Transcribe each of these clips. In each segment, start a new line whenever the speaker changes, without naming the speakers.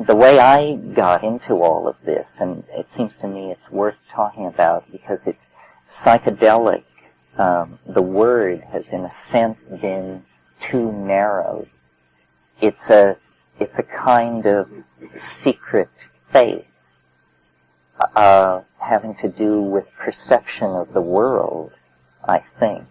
The way I got into all of this, and it seems to me it's worth talking about because it's psychedelic, the word has in a sense been too narrow. It's a kind of secret faith, having to do with perception of the world, I think.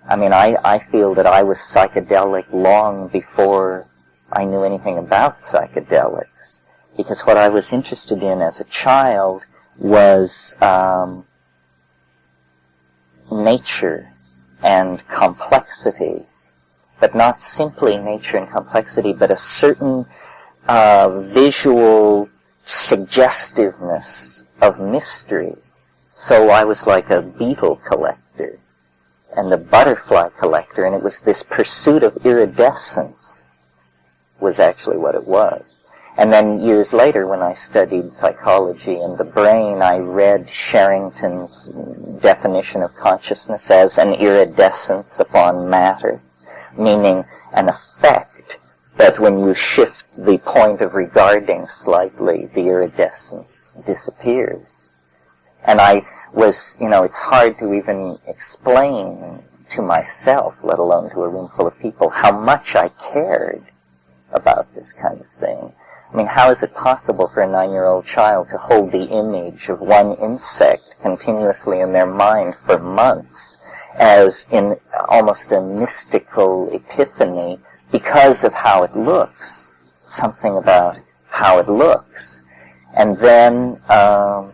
I mean, I feel that I was psychedelic long before I knew anything about psychedelics, because what I was interested in as a child was nature and complexity, but not simply nature and complexity, but a certain visual suggestiveness of mystery. So I was like a beetle collector and a butterfly collector, and it was this pursuit of iridescence was actually what it was. And then years later, when I studied psychology and the brain, I read Sherrington's definition of consciousness as an iridescence upon matter, meaning an effect, but when you shift the point of regarding slightly, the iridescence disappears. And I was, it's hard to even explain to myself, let alone to a room full of people, how much I cared about this kind of thing. I mean, how is it possible for a 9-year-old child to hold the image of one insect continuously in their mind for months as in almost a mystical epiphany because of how it looks, something about how it looks. And then, as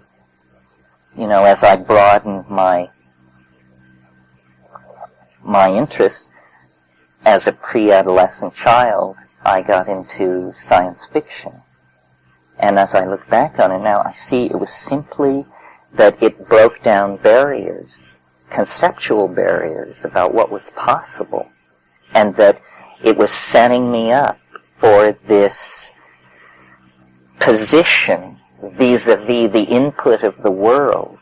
I broadened my interest as a pre-adolescent child, I got into science fiction. And as I look back on it now, I see it was simply that it broke down barriers, conceptual barriers about what was possible, and that it was setting me up for this position vis-a-vis the input of the world,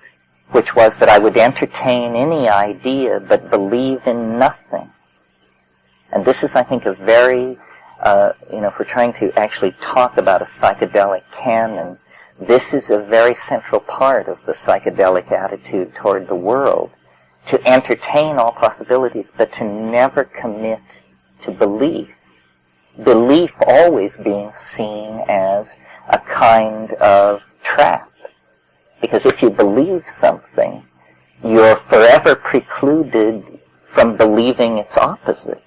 which was that I would entertain any idea but believe in nothing. And this is, I think, a very if we're trying to actually talk about a psychedelic canon, this is a very central part of the psychedelic attitude toward the world, to entertain all possibilities, but to never commit to belief. Belief always being seen as a kind of trap. Because if you believe something, you're forever precluded from believing its opposite.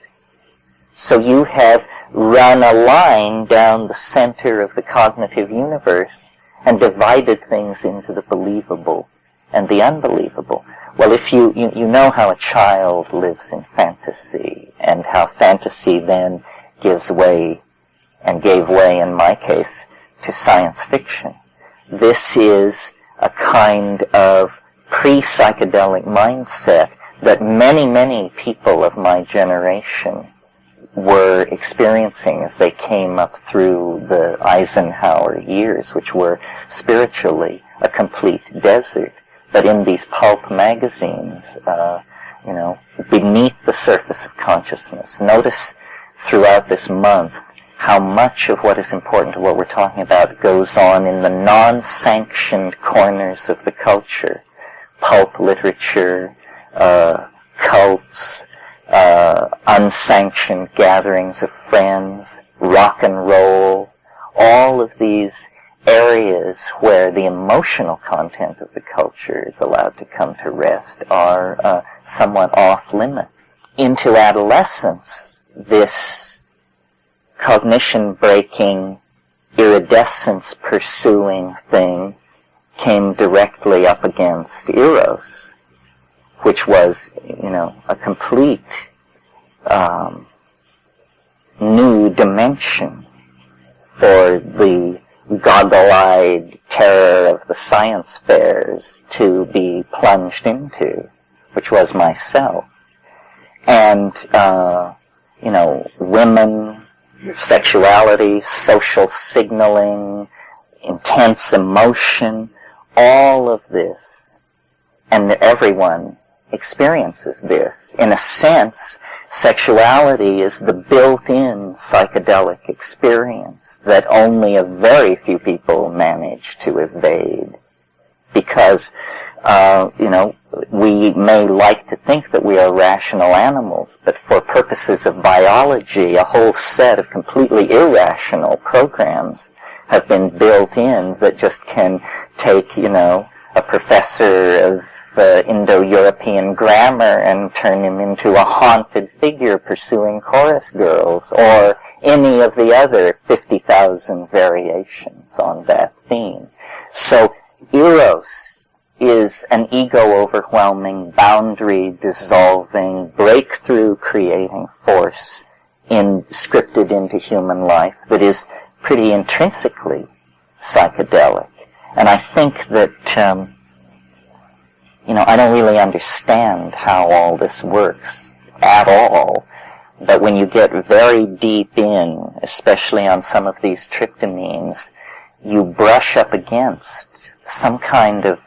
So you have run a line down the center of the cognitive universe and divided things into the believable and the unbelievable. Well, if you know how a child lives in fantasy, and how fantasy then gives way, and gave way in my case, to science fiction. This is a kind of pre-psychedelic mindset that many, many people of my generation were experiencing as they came up through the Eisenhower years, which were spiritually a complete desert. But in these pulp magazines, beneath the surface of consciousness, notice throughout this month how much of what is important to what we're talking about goes on in the non-sanctioned corners of the culture. Pulp literature, cults, unsanctioned gatherings of friends, rock and roll, all of these areas where the emotional content of the culture is allowed to come to rest are somewhat off limits. Into adolescence, this cognition-breaking, iridescence-pursuing thing came directly up against Eros, which was, a complete new dimension for the goggle-eyed terror of the science fairs to be plunged into, which was myself. And, women, sexuality, social signaling, intense emotion, all of this, and everyone experiences this, in a sense, sexuality is the built-in psychedelic experience that only a very few people manage to evade. Because, we may like to think that we are rational animals, but for purposes of biology, a whole set of completely irrational programs have been built in that just can take, a professor of Indo-European grammar and turn him into a haunted figure pursuing chorus girls, or any of the other 50,000 variations on that theme. So, Eros is an ego-overwhelming, boundary-dissolving, breakthrough-creating force scripted into human life that is pretty intrinsically psychedelic. And I think that, I don't really understand how all this works at all. But when you get very deep in, especially on some of these tryptamines, you brush up against some kind of,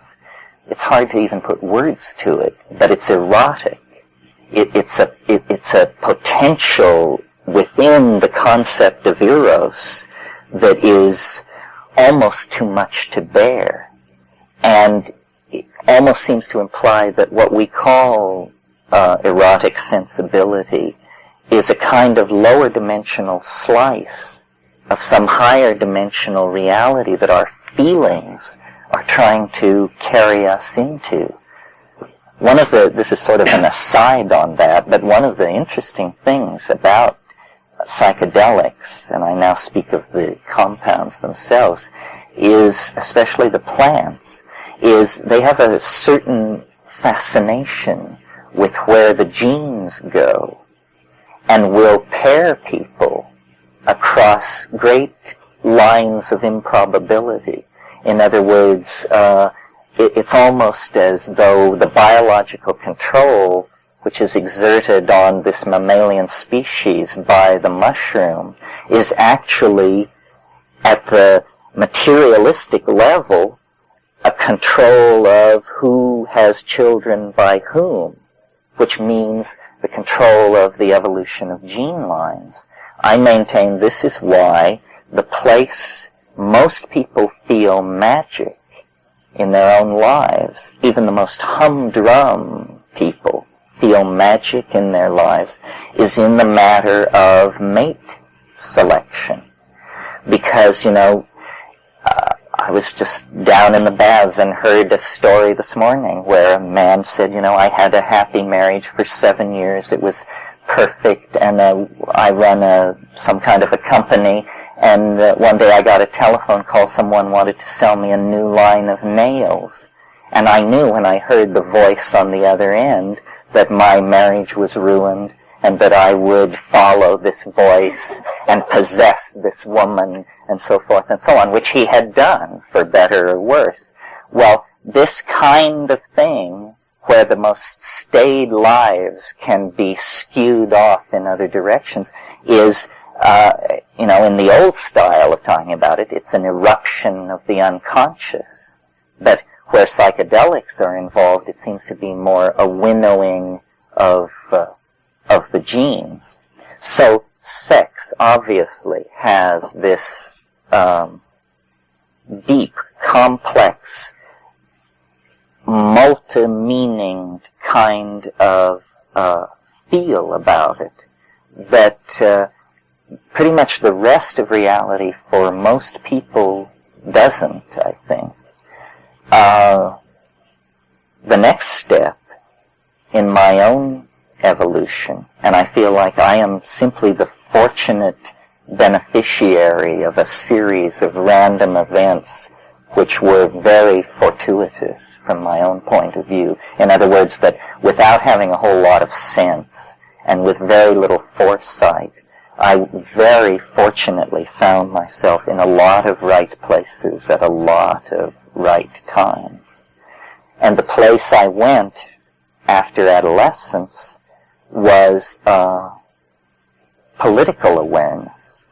it's hard to even put words to it, but it's erotic. It's a potential within the concept of Eros that is almost too much to bear. And it almost seems to imply that what we call erotic sensibility is a kind of lower dimensional slice of some higher dimensional reality that our feelings are trying to carry us into. This is sort of an aside on that, but one of the interesting things about psychedelics, and I now speak of the compounds themselves, is, especially the plants, is they have a certain fascination with where the genes go and will pair people across great lines of improbability. In other words, it's almost as though the biological control which is exerted on this mammalian species by the mushroom is actually, at the materialistic level, a control of who has children by whom, which means the control of the evolution of gene lines. I maintain this is why the place most people feel magic in their own lives, even the most humdrum people feel magic in their lives, is in the matter of mate selection. Because, I was just down in the baths and heard a story this morning where a man said, I had a happy marriage for 7 years. It was perfect, and I run some kind of a company, and one day I got a telephone call. Someone wanted to sell me a new line of nails. And I knew when I heard the voice on the other end that my marriage was ruined, and that I would follow this voice and possess this woman, and so forth and so on, which he had done, for better or worse. Well, this kind of thing, where the most staid lives can be skewed off in other directions, is, in the old style of talking about it, it's an eruption of the unconscious. But where psychedelics are involved, it seems to be more a winnowing of the genes. So sex obviously has this deep, complex, multi-meaninged kind of feel about it that pretty much the rest of reality for most people doesn't, I think. The next step in my own evolution, and I feel like I am simply the fortunate beneficiary of a series of random events which were very fortuitous from my own point of view. In other words, that without having a whole lot of sense and with very little foresight, I very fortunately found myself in a lot of right places at a lot of right times. And the place I went after adolescence was political awareness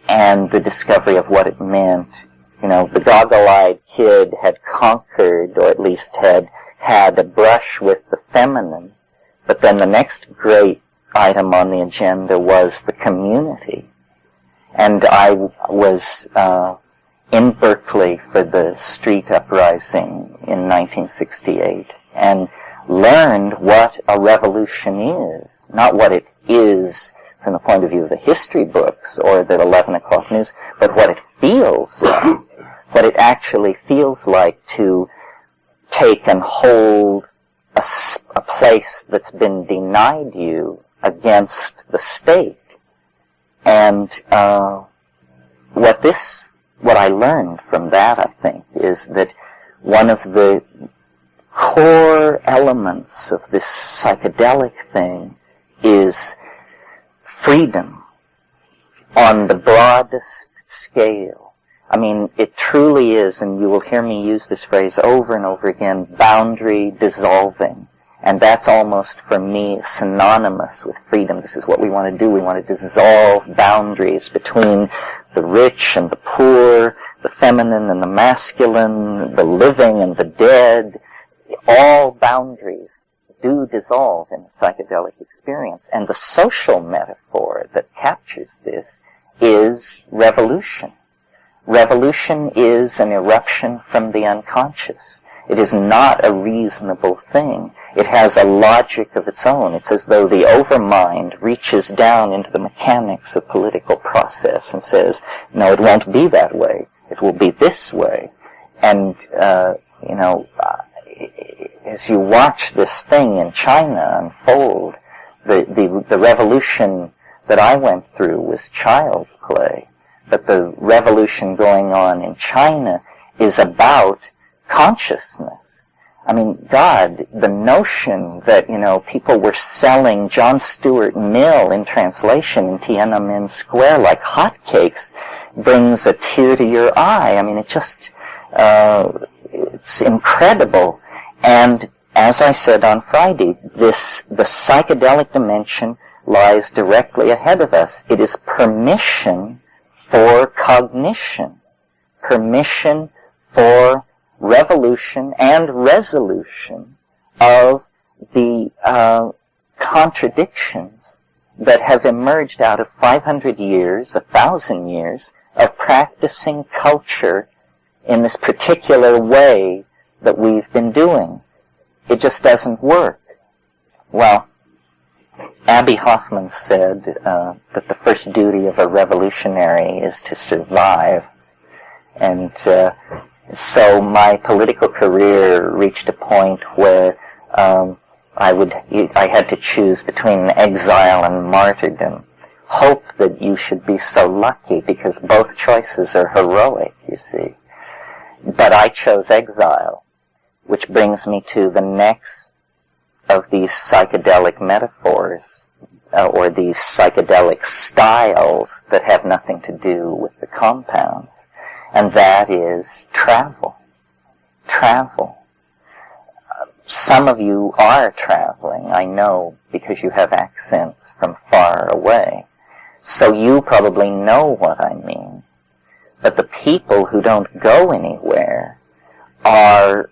and the discovery of what it meant. The goggle-eyed kid had conquered, or at least had a brush with the feminine, but then the next great item on the agenda was the community. And I was in Berkeley for the street uprising in 1968 and learned what a revolution is, not what it is from the point of view of the history books or the 11 o'clock news, but what it feels like, what it actually feels like to take and hold a place that's been denied you against the state. And what I learned from that, I think, is that one of the core elements of this psychedelic thing is freedom on the broadest scale. I mean, it truly is, and you will hear me use this phrase over and over again, boundary dissolving. And that's almost, for me, synonymous with freedom. This is what we want to do. We want to dissolve boundaries between the rich and the poor, the feminine and the masculine, the living and the dead. All boundaries do dissolve in the psychedelic experience. And the social metaphor that captures this is revolution. Revolution is an eruption from the unconscious. It is not a reasonable thing. It has a logic of its own. It's as though the overmind reaches down into the mechanics of political process and says, no, it won't be that way. It will be this way. And, as you watch this thing in China unfold, the revolution that I went through was child's play. But the revolution going on in China is about consciousness. I mean, God, the notion that, people were selling John Stuart Mill in translation in Tiananmen Square like hotcakes brings a tear to your eye. I mean, it's incredible. And as I said on Friday, the psychedelic dimension lies directly ahead of us. It is permission for cognition, permission for revolution and resolution of the contradictions that have emerged out of 500 years, 1,000 years of practicing culture in this particular way that we've been doing. It just doesn't work. Well, Abby Hoffman said that the first duty of a revolutionary is to survive. And so my political career reached a point where I had to choose between exile and martyrdom. Hope that you should be so lucky, because both choices are heroic, you see. But I chose exile, which brings me to the next of these psychedelic metaphors, or these psychedelic styles that have nothing to do with the compounds, and that is travel. Travel. Some of you are traveling, I know, because you have accents from far away. So you probably know what I mean. But the people who don't go anywhere are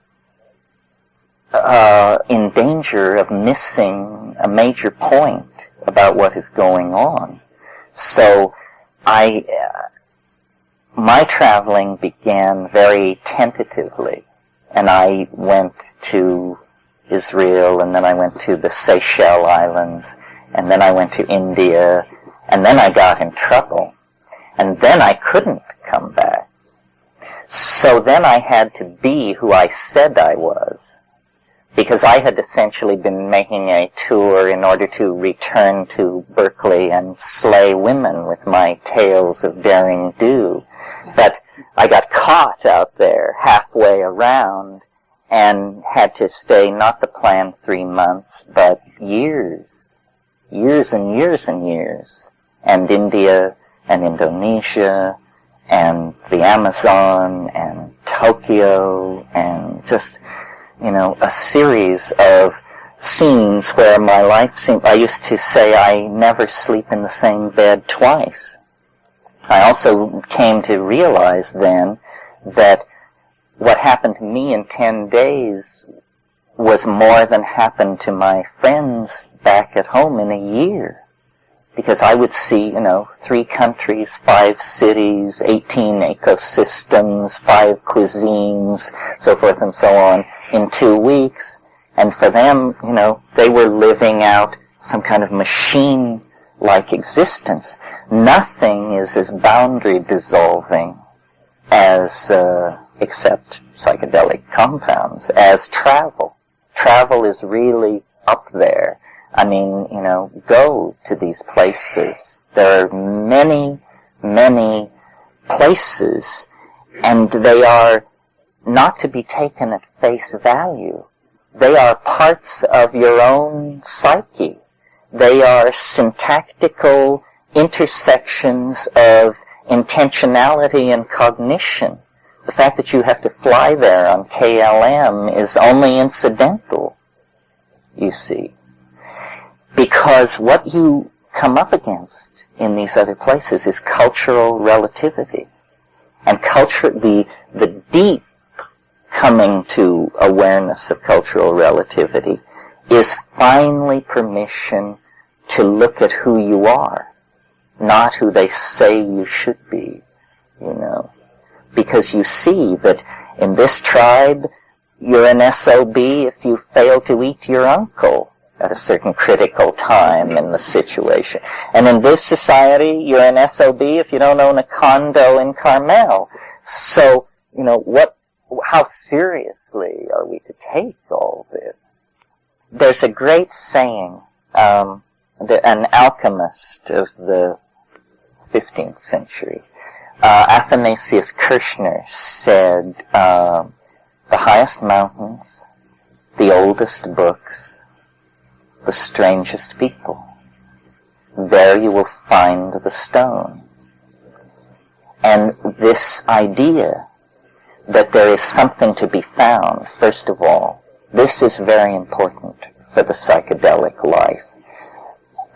in danger of missing a major point about what is going on. So my traveling began very tentatively, and I went to Israel, and then I went to the Seychelles Islands, and then I went to India, and then I got in trouble, and then I couldn't come back. So then I had to be who I said I was, because I had essentially been making a tour in order to return to Berkeley and slay women with my tales of daring do. But I got caught out there halfway around and had to stay not the planned 3 months, but years and years and years. And India and Indonesia and the Amazon and Tokyo and just, a series of scenes where my life seemed, I used to say I never sleep in the same bed twice. I also came to realize then that what happened to me in 10 days was more than happened to my friends back at home in a year. Because I would see, 3 countries, 5 cities, 18 ecosystems, 5 cuisines, so forth and so on, in 2 weeks. And for them, they were living out some kind of machine-like existence. Nothing is as boundary dissolving as, except psychedelic compounds, as travel. Travel is really up there. I mean, go to these places. There are many, many places, and they are not to be taken at face value. They are parts of your own psyche. They are syntactical intersections of intentionality and cognition. The fact that you have to fly there on KLM is only incidental, you see. Because what you come up against in these other places is cultural relativity. And the deep coming to awareness of cultural relativity is finally permission to look at who you are, not who they say you should be, Because you see that in this tribe, you're an SOB if you fail to eat your uncle at a certain critical time in the situation. And in this society, you're an SOB if you don't own a condo in Carmel. So, how seriously are we to take all this? There's a great saying, an alchemist of the 15th century, Athanasius Kirchner, said, the highest mountains, the oldest books, the strangest people, there you will find the stone. And this idea that there is something to be found, first of all, this is very important for the psychedelic life.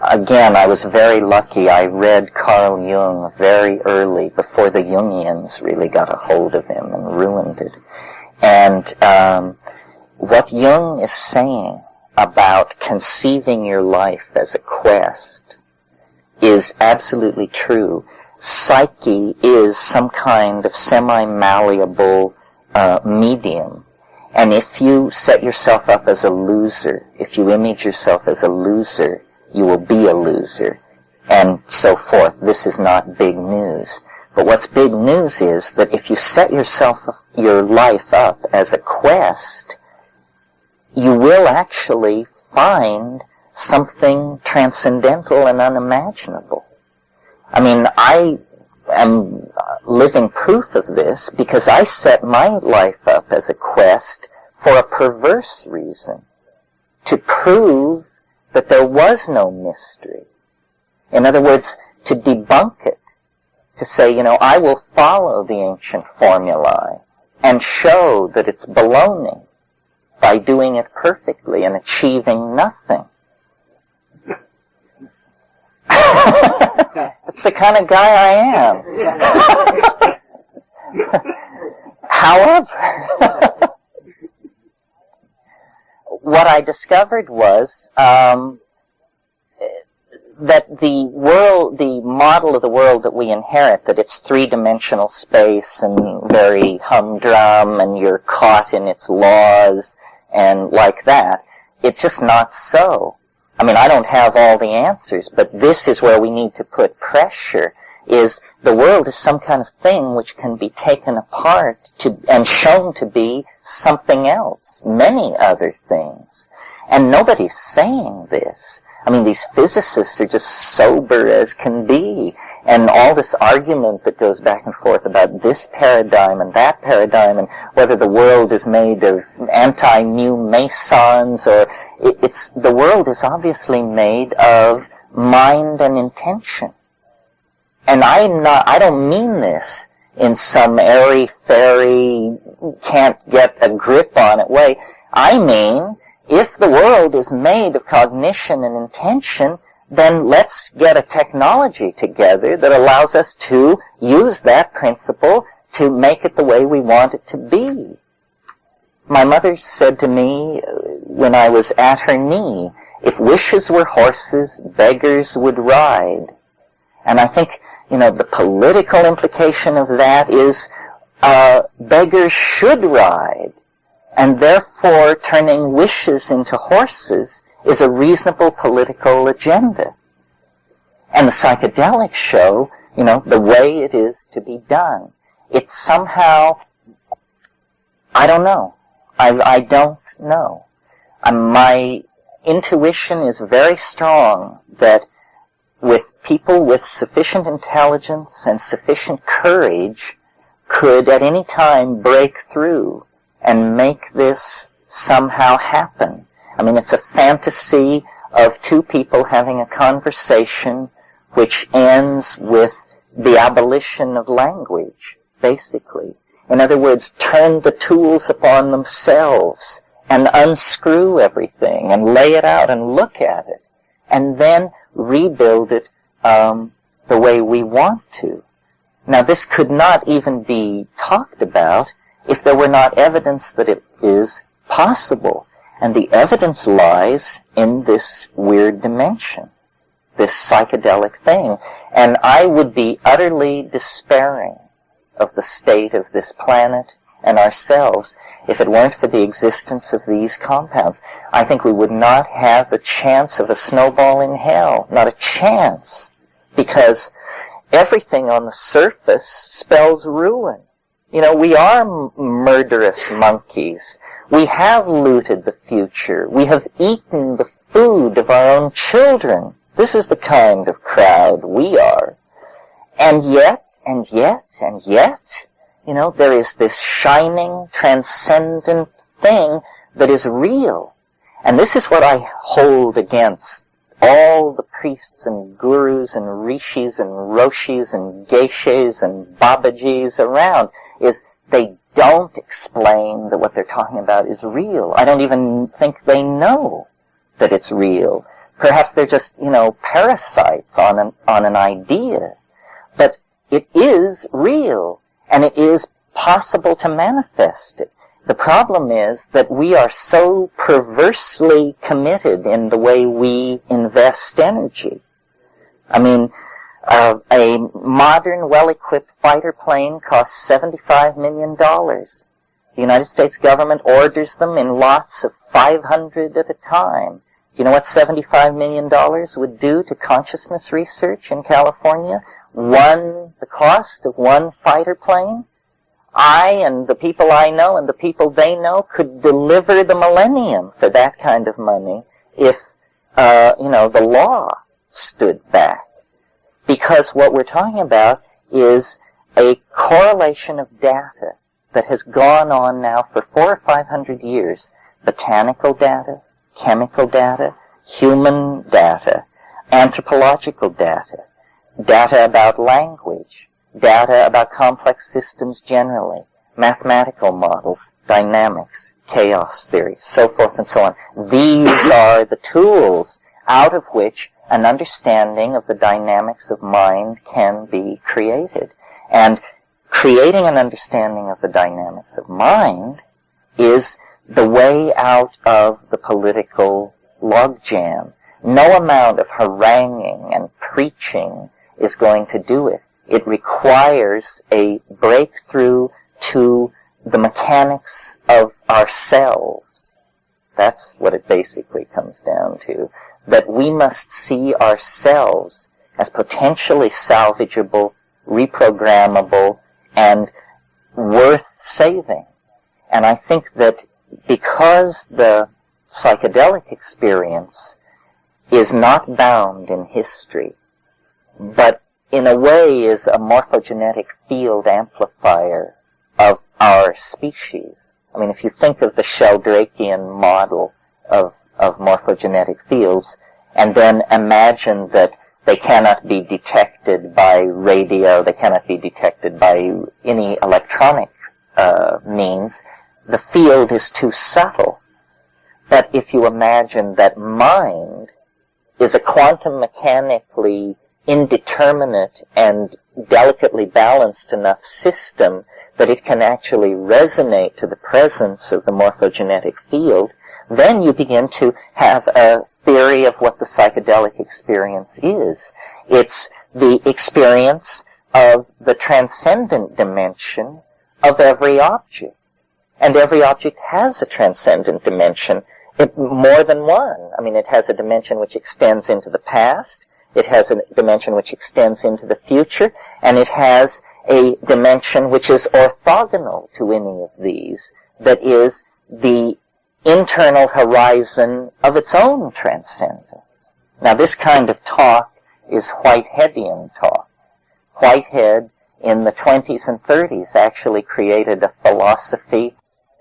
Again, I was very lucky. I read Carl Jung very early, before the Jungians really got a hold of him and ruined it. And what Jung is saying about conceiving your life as a quest is absolutely true. Psyche is some kind of semi-malleable medium. And if you set yourself up as a loser, if you image yourself as a loser, you will be a loser, and so forth. This is not big news. But what's big news is that if you set your life up as a quest, you will actually find something transcendental and unimaginable. I mean, I am living proof of this because I set my life up as a quest for a perverse reason, to prove that there was no mystery. In other words, to debunk it, to say, I will follow the ancient formulae and show that it's baloney by doing it perfectly and achieving nothing. That's the kind of guy I am. However, what I discovered was that the model of the world that we inherit, that it's three-dimensional space and very humdrum and you're caught in its laws and like that, it's just not so. I mean, I don't have all the answers, but this is where we need to put pressure, is the world is some kind of thing which can be taken apart and shown to be something else, many other things. And nobody's saying this. I mean, these physicists are just sober as can be. And all this argument that goes back and forth about this paradigm and that paradigm and whether the world is made of anti-mu mesons or the world is obviously made of mind and intention. And I don't mean this in some airy-fairy, can't get a grip on it way. I mean, if the world is made of cognition and intention, then let's get a technology together that allows us to use that principle to make it the way we want it to be. My mother said to me when I was at her knee, if wishes were horses, beggars would ride. And I think, the political implication of that is beggars should ride. And therefore, turning wishes into horses is a reasonable political agenda. And the psychedelics show, the way it is to be done. It's somehow, I don't know. I don't know. My intuition is very strong that with people with sufficient intelligence and sufficient courage could at any time break through and make this somehow happen. I mean, it's a fantasy of two people having a conversation which ends with the abolition of language, basically. In other words, turn the tools upon themselves and unscrew everything and lay it out and look at it and then rebuild it the way we want to. Now, this could not even be talked about if there were not evidence that it is possible. And the evidence lies in this weird dimension, this psychedelic thing. And I would be utterly despairing of the state of this planet and ourselves if it weren't for the existence of these compounds. I think we would not have the chance of a snowball in hell. Not a chance. Because everything on the surface spells ruin. We are murderous monkeys. We have looted the future. We have eaten the food of our own children. This is the kind of crowd we are. And yet, there is this shining, transcendent thing that is real. And this is what I hold against all the priests and gurus and rishis and roshis and geishas and babajis around, is they don't explain that what they're talking about is real. I don't even think they know that it's real. Perhaps they're just, parasites on an idea. But it is real, and it is possible to manifest it. The problem is that we are so perversely committed in the way we invest energy. I mean, a modern, well-equipped fighter plane costs $75 million. The United States government orders them in lots of 500 at a time. Do you know what $75 million would do to consciousness research in California? The cost of one fighter plane? I and the people I know and the people they know could deliver the millennium for that kind of money if, the law stood back. Because what we're talking about is a correlation of data that has gone on now for 400 or 500 years. Botanical data, chemical data, human data, anthropological data, data about language, data about complex systems generally, mathematical models, dynamics, chaos theory, so forth and so on. These are the tools out of which an understanding of the dynamics of mind can be created. And creating an understanding of the dynamics of mind is the way out of the political logjam. No amount of haranguing and preaching is going to do it. It requires a breakthrough to the mechanics of ourselves. That's what it basically comes down to. That we must see ourselves as potentially salvageable, reprogrammable, and worth saving. And I think that because the psychedelic experience is not bound in history, but in a way is a morphogenetic field amplifier of our species. I mean, if you think of the Sheldrakean model of morphogenetic fields, and then imagine that they cannot be detected by radio, they cannot be detected by any electronic means, the field is too subtle. But if you imagine that mind is a quantum mechanically indeterminate and delicately balanced enough system that it can actually resonate to the presence of the morphogenetic field, then you begin to have a theory of what the psychedelic experience is. It's the experience of the transcendent dimension of every object. And every object has a transcendent dimension, more than one. I mean, it has a dimension which extends into the past, it has a dimension which extends into the future, and it has a dimension which is orthogonal to any of these, that is the internal horizon of its own transcendence. Now, this kind of talk is Whiteheadian talk. Whitehead, in the 20s and 30s, actually created a philosophy,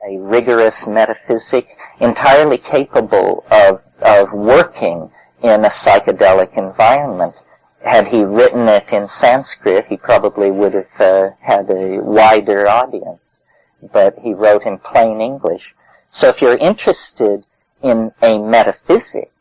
a rigorous metaphysic, entirely capable of working in a psychedelic environment. Had he written it in Sanskrit, he probably would have had a wider audience. But he wrote in plain English. So if you're interested in a metaphysic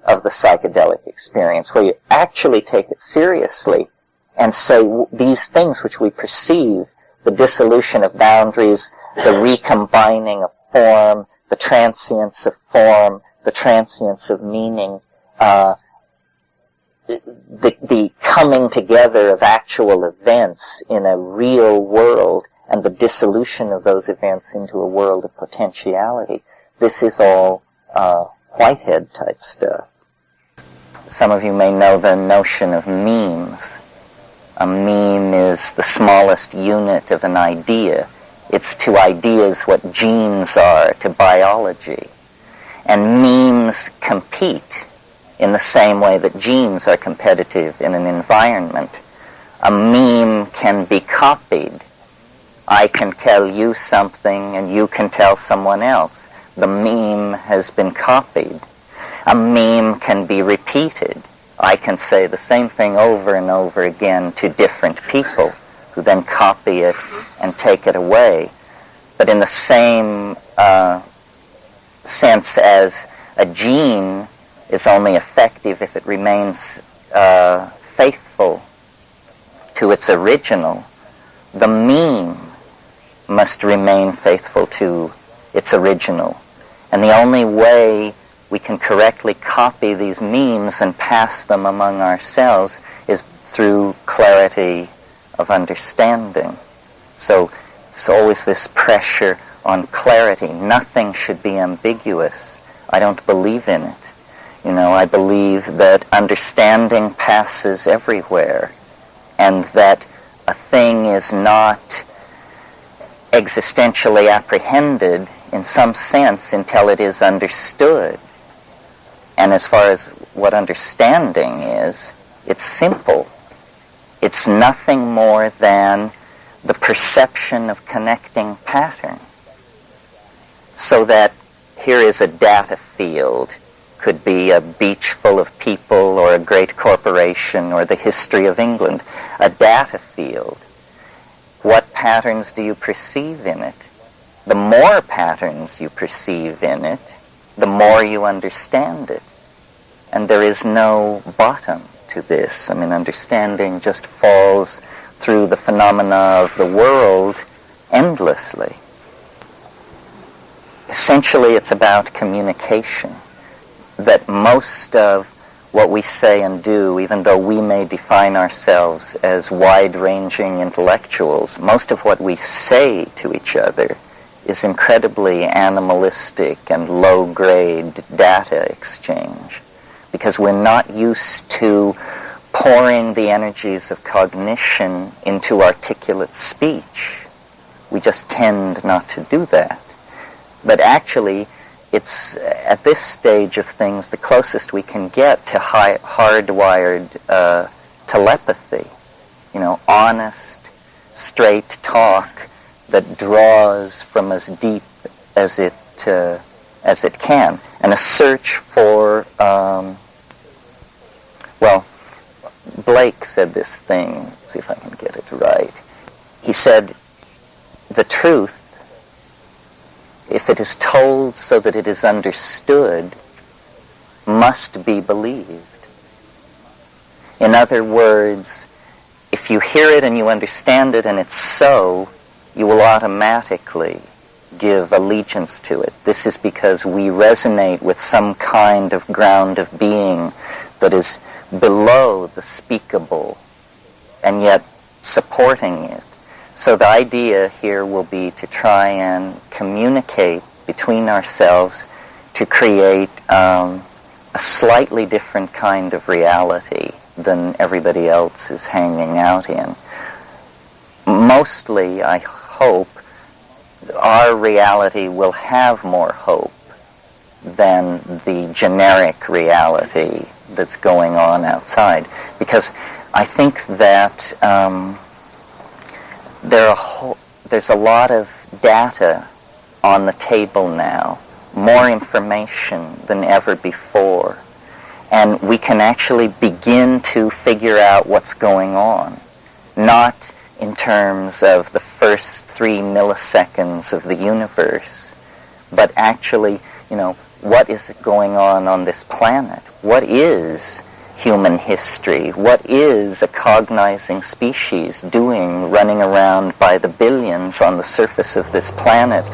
of the psychedelic experience, where you actually take it seriously and say these things which we perceive, the dissolution of boundaries, the recombining of form, the transience of form, the transience of meaning, the coming together of actual events in a real world, and the dissolution of those events into a world of potentiality. This is all Whitehead type stuff. Some of you may know the notion of memes. A meme is the smallest unit of an idea. It's to ideas what genes are to biology. And memes compete in the same way that genes are competitive in an environment. A meme can be copied. I can tell you something and you can tell someone else. The meme has been copied. A meme can be repeated. I can say the same thing over and over again to different people who then copy it and take it away. But in the same sense as a gene is only effective if it remains faithful to its original, the meme must remain faithful to its original. And the only way we can correctly copy these memes and pass them among ourselves is through clarity of understanding. So it's always this pressure on clarity. Nothing should be ambiguous. I don't believe in it. You know, I believe that understanding passes everywhere, and that a thing is not existentially apprehended in some sense until it is understood. And as far as what understanding is, it's simple. It's nothing more than the perception of connecting pattern. So that here is a data field. Could be a beach full of people or a great corporation or the history of England. A data field. What patterns do you perceive in it? The more patterns you perceive in it, the more you understand it. And there is no bottom to this. I mean, understanding just falls through the phenomena of the world endlessly. Essentially, it's about communication. That most of what we say and do, even though we may define ourselves as wide-ranging intellectuals, most of what we say to each other is incredibly animalistic and low-grade data exchange, because we're not used to pouring the energies of cognition into articulate speech. We just tend not to do that. But actually, it's at this stage of things the closest we can get to hardwired telepathy. You know, honest, straight talk that draws from as deep as it can, and a search for. Well, Blake said this thing. Let's see if I can get it right. He said, "The truth, if it is told so that it is understood, must be believed." In other words, if you hear it and you understand it and it's so, you will automatically give allegiance to it. This is because we resonate with some kind of ground of being that is below the speakable and yet supporting it. So the idea here will be to try and communicate between ourselves to create a slightly different kind of reality than everybody else is hanging out in. Mostly, I hope, our reality will have more hope than the generic reality that's going on outside. Because I think that there's a lot of data on the table now, more information than ever before. And we can actually begin to figure out what's going on, not in terms of the first 3 milliseconds of the universe, but actually, what is going on this planet? What is human history? What is a cognizing species doing, running around by the billions on the surface of this planet,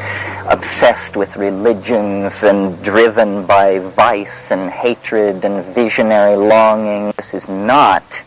obsessed with religions and driven by vice and hatred and visionary longing? This is not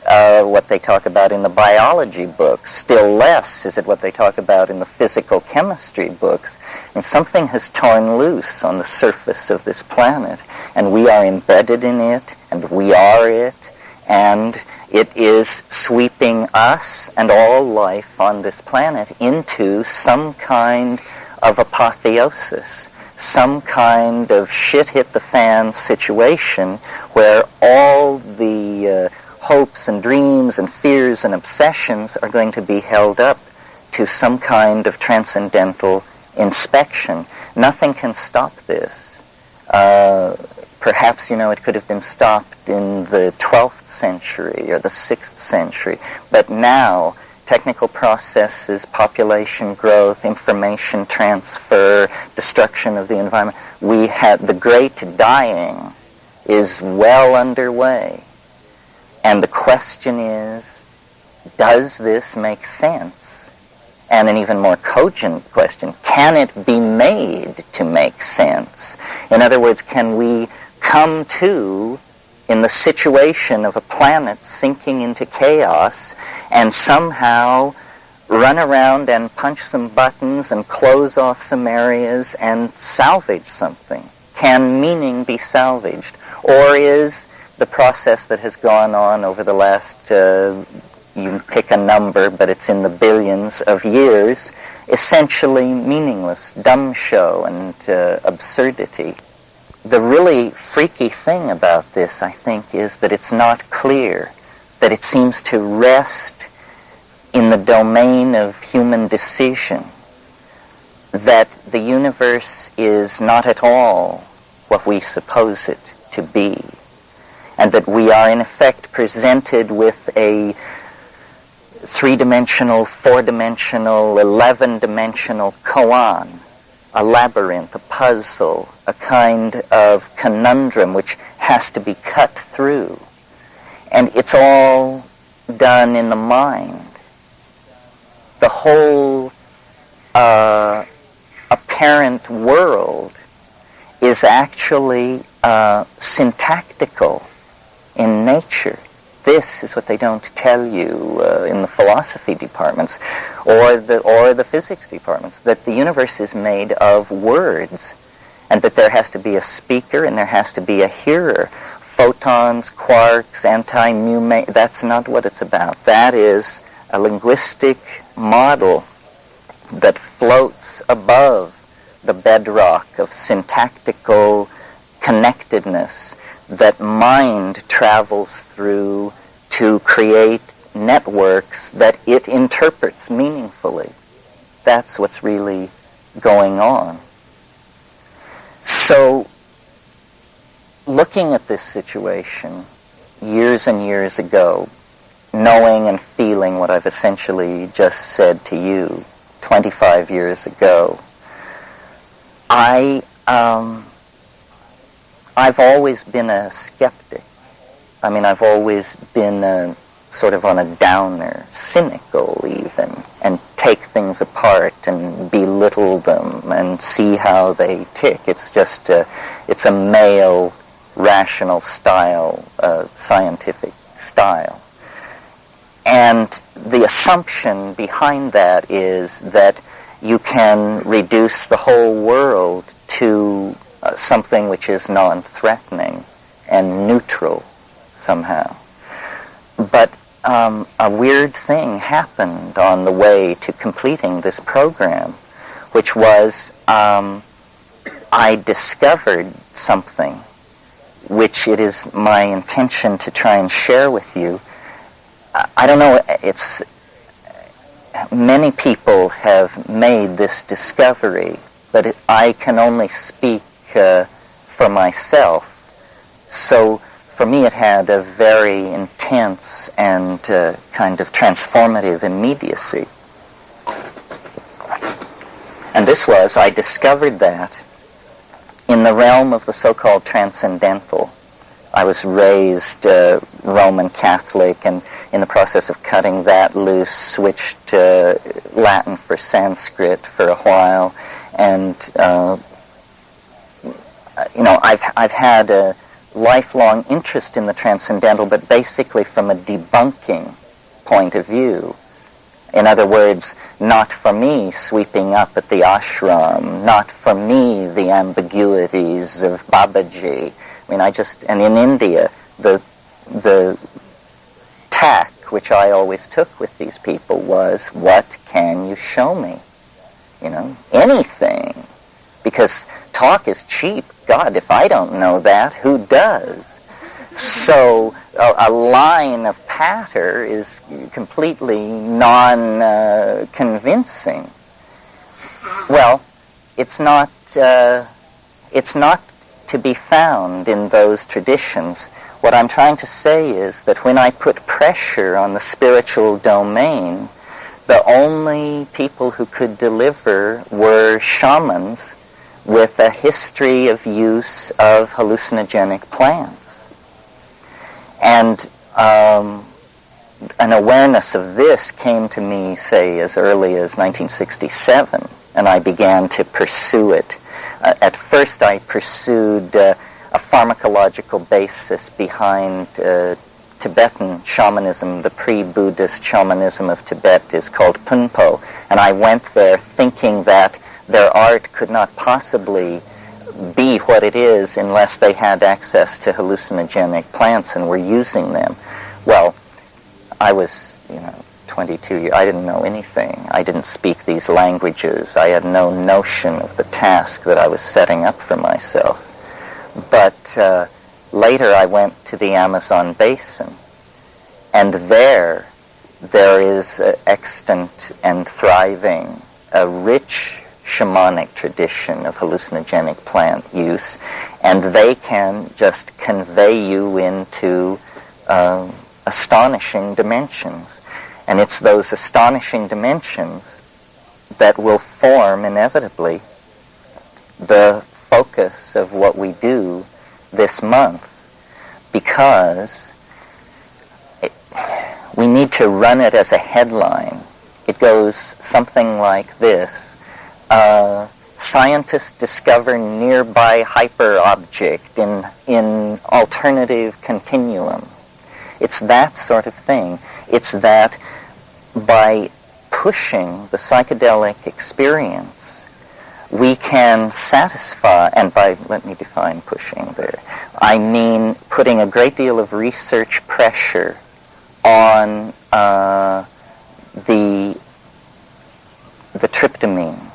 what they talk about in the biology books. Still less is it what they talk about in the physical chemistry books. And something has torn loose on the surface of this planet, and we are embedded in it, and we are it, and it is sweeping us and all life on this planet into some kind of apotheosis, some kind of shit-hit-the-fan situation where all the hopes and dreams and fears and obsessions are going to be held up to some kind of transcendental inspection. Nothing can stop this. Perhaps, it could have been stopped in the 12th century or the 6th century, but now technical processes, population growth, information transfer, destruction of the environment, the great dying is well underway. And the question is, does this make sense? And an even more cogent question, can it be made to make sense? In other words, can we come to, in the situation of a planet sinking into chaos, and somehow run around and punch some buttons and close off some areas and salvage something? Can meaning be salvaged? Or is the process that has gone on over the last, you pick a number, but it's in the billions of years, essentially meaningless, dumb show and absurdity? The really freaky thing about this, I think, is that it's not clear, that it seems to rest in the domain of human decision, that the universe is not at all what we suppose it to be, and that we are in effect presented with a 3-dimensional, 4-dimensional, 11-dimensional koan, a labyrinth, a puzzle, a kind of conundrum which has to be cut through. And it's all done in the mind. The whole apparent world is actually syntactical in nature. This is what they don't tell you in the philosophy departments or the physics departments, that the universe is made of words, and that there has to be a speaker and there has to be a hearer. Photons, quarks, anti-mu, that's not what it's about. That is a linguistic model that floats above the bedrock of syntactical connectedness that mind travels through to create networks that it interprets meaningfully. That's what's really going on. So, looking at this situation years and years ago, knowing and feeling what I've essentially just said to you 25 years ago, I've always been a skeptic. I mean, I've always been sort of on a downer, cynical even, and take things apart and belittle them and see how they tick. It's just it's a male, rational style, scientific style. And the assumption behind that is that you can reduce the whole world to something which is non-threatening and neutral somehow. But a weird thing happened on the way to completing this program, which was I discovered something which it is my intention to try and share with you. I don't know, it's many people have made this discovery, but I can only speak for myself. So for me it had a very intense and kind of transformative immediacy. And this was, I discovered that in the realm of the so-called transcendental. I was raised Roman Catholic, and in the process of cutting that loose, switched to Latin for Sanskrit for a while, and I've had a lifelong interest in the transcendental, but basically from a debunking point of view. In other words, not for me sweeping up at the ashram, not for me the ambiguities of Babaji. I mean, and in India, the tack which I always took with these people was, what can you show me? Anything. Because talk is cheap. God, if I don't know that, who does? So a line of patter is completely non-convincing. Well, it's not to be found in those traditions. What I'm trying to say is that when I put pressure on the spiritual domain, the only people who could deliver were shamans with a history of use of hallucinogenic plants. And an awareness of this came to me, say, as early as 1967, and I began to pursue it. At first I pursued a pharmacological basis behind Tibetan shamanism. The pre-Buddhist shamanism of Tibet is called Punpo, and I went there thinking that their art could not possibly be what it is unless they had access to hallucinogenic plants and were using them. Well, I was, 22 years, I didn't know anything. I didn't speak these languages. I had no notion of the task that I was setting up for myself. But later I went to the Amazon basin, and there is extant and thriving a rich shamanic tradition of hallucinogenic plant use, and they can just convey you into astonishing dimensions. And it's those astonishing dimensions that will form inevitably the focus of what we do this month, because we need to run it as a headline. It goes something like this. Scientists discover nearby hyperobject in alternative continuum. It's that sort of thing. It's that by pushing the psychedelic experience, we can satisfy, and let me define pushing there. I mean putting a great deal of research pressure on the tryptamines.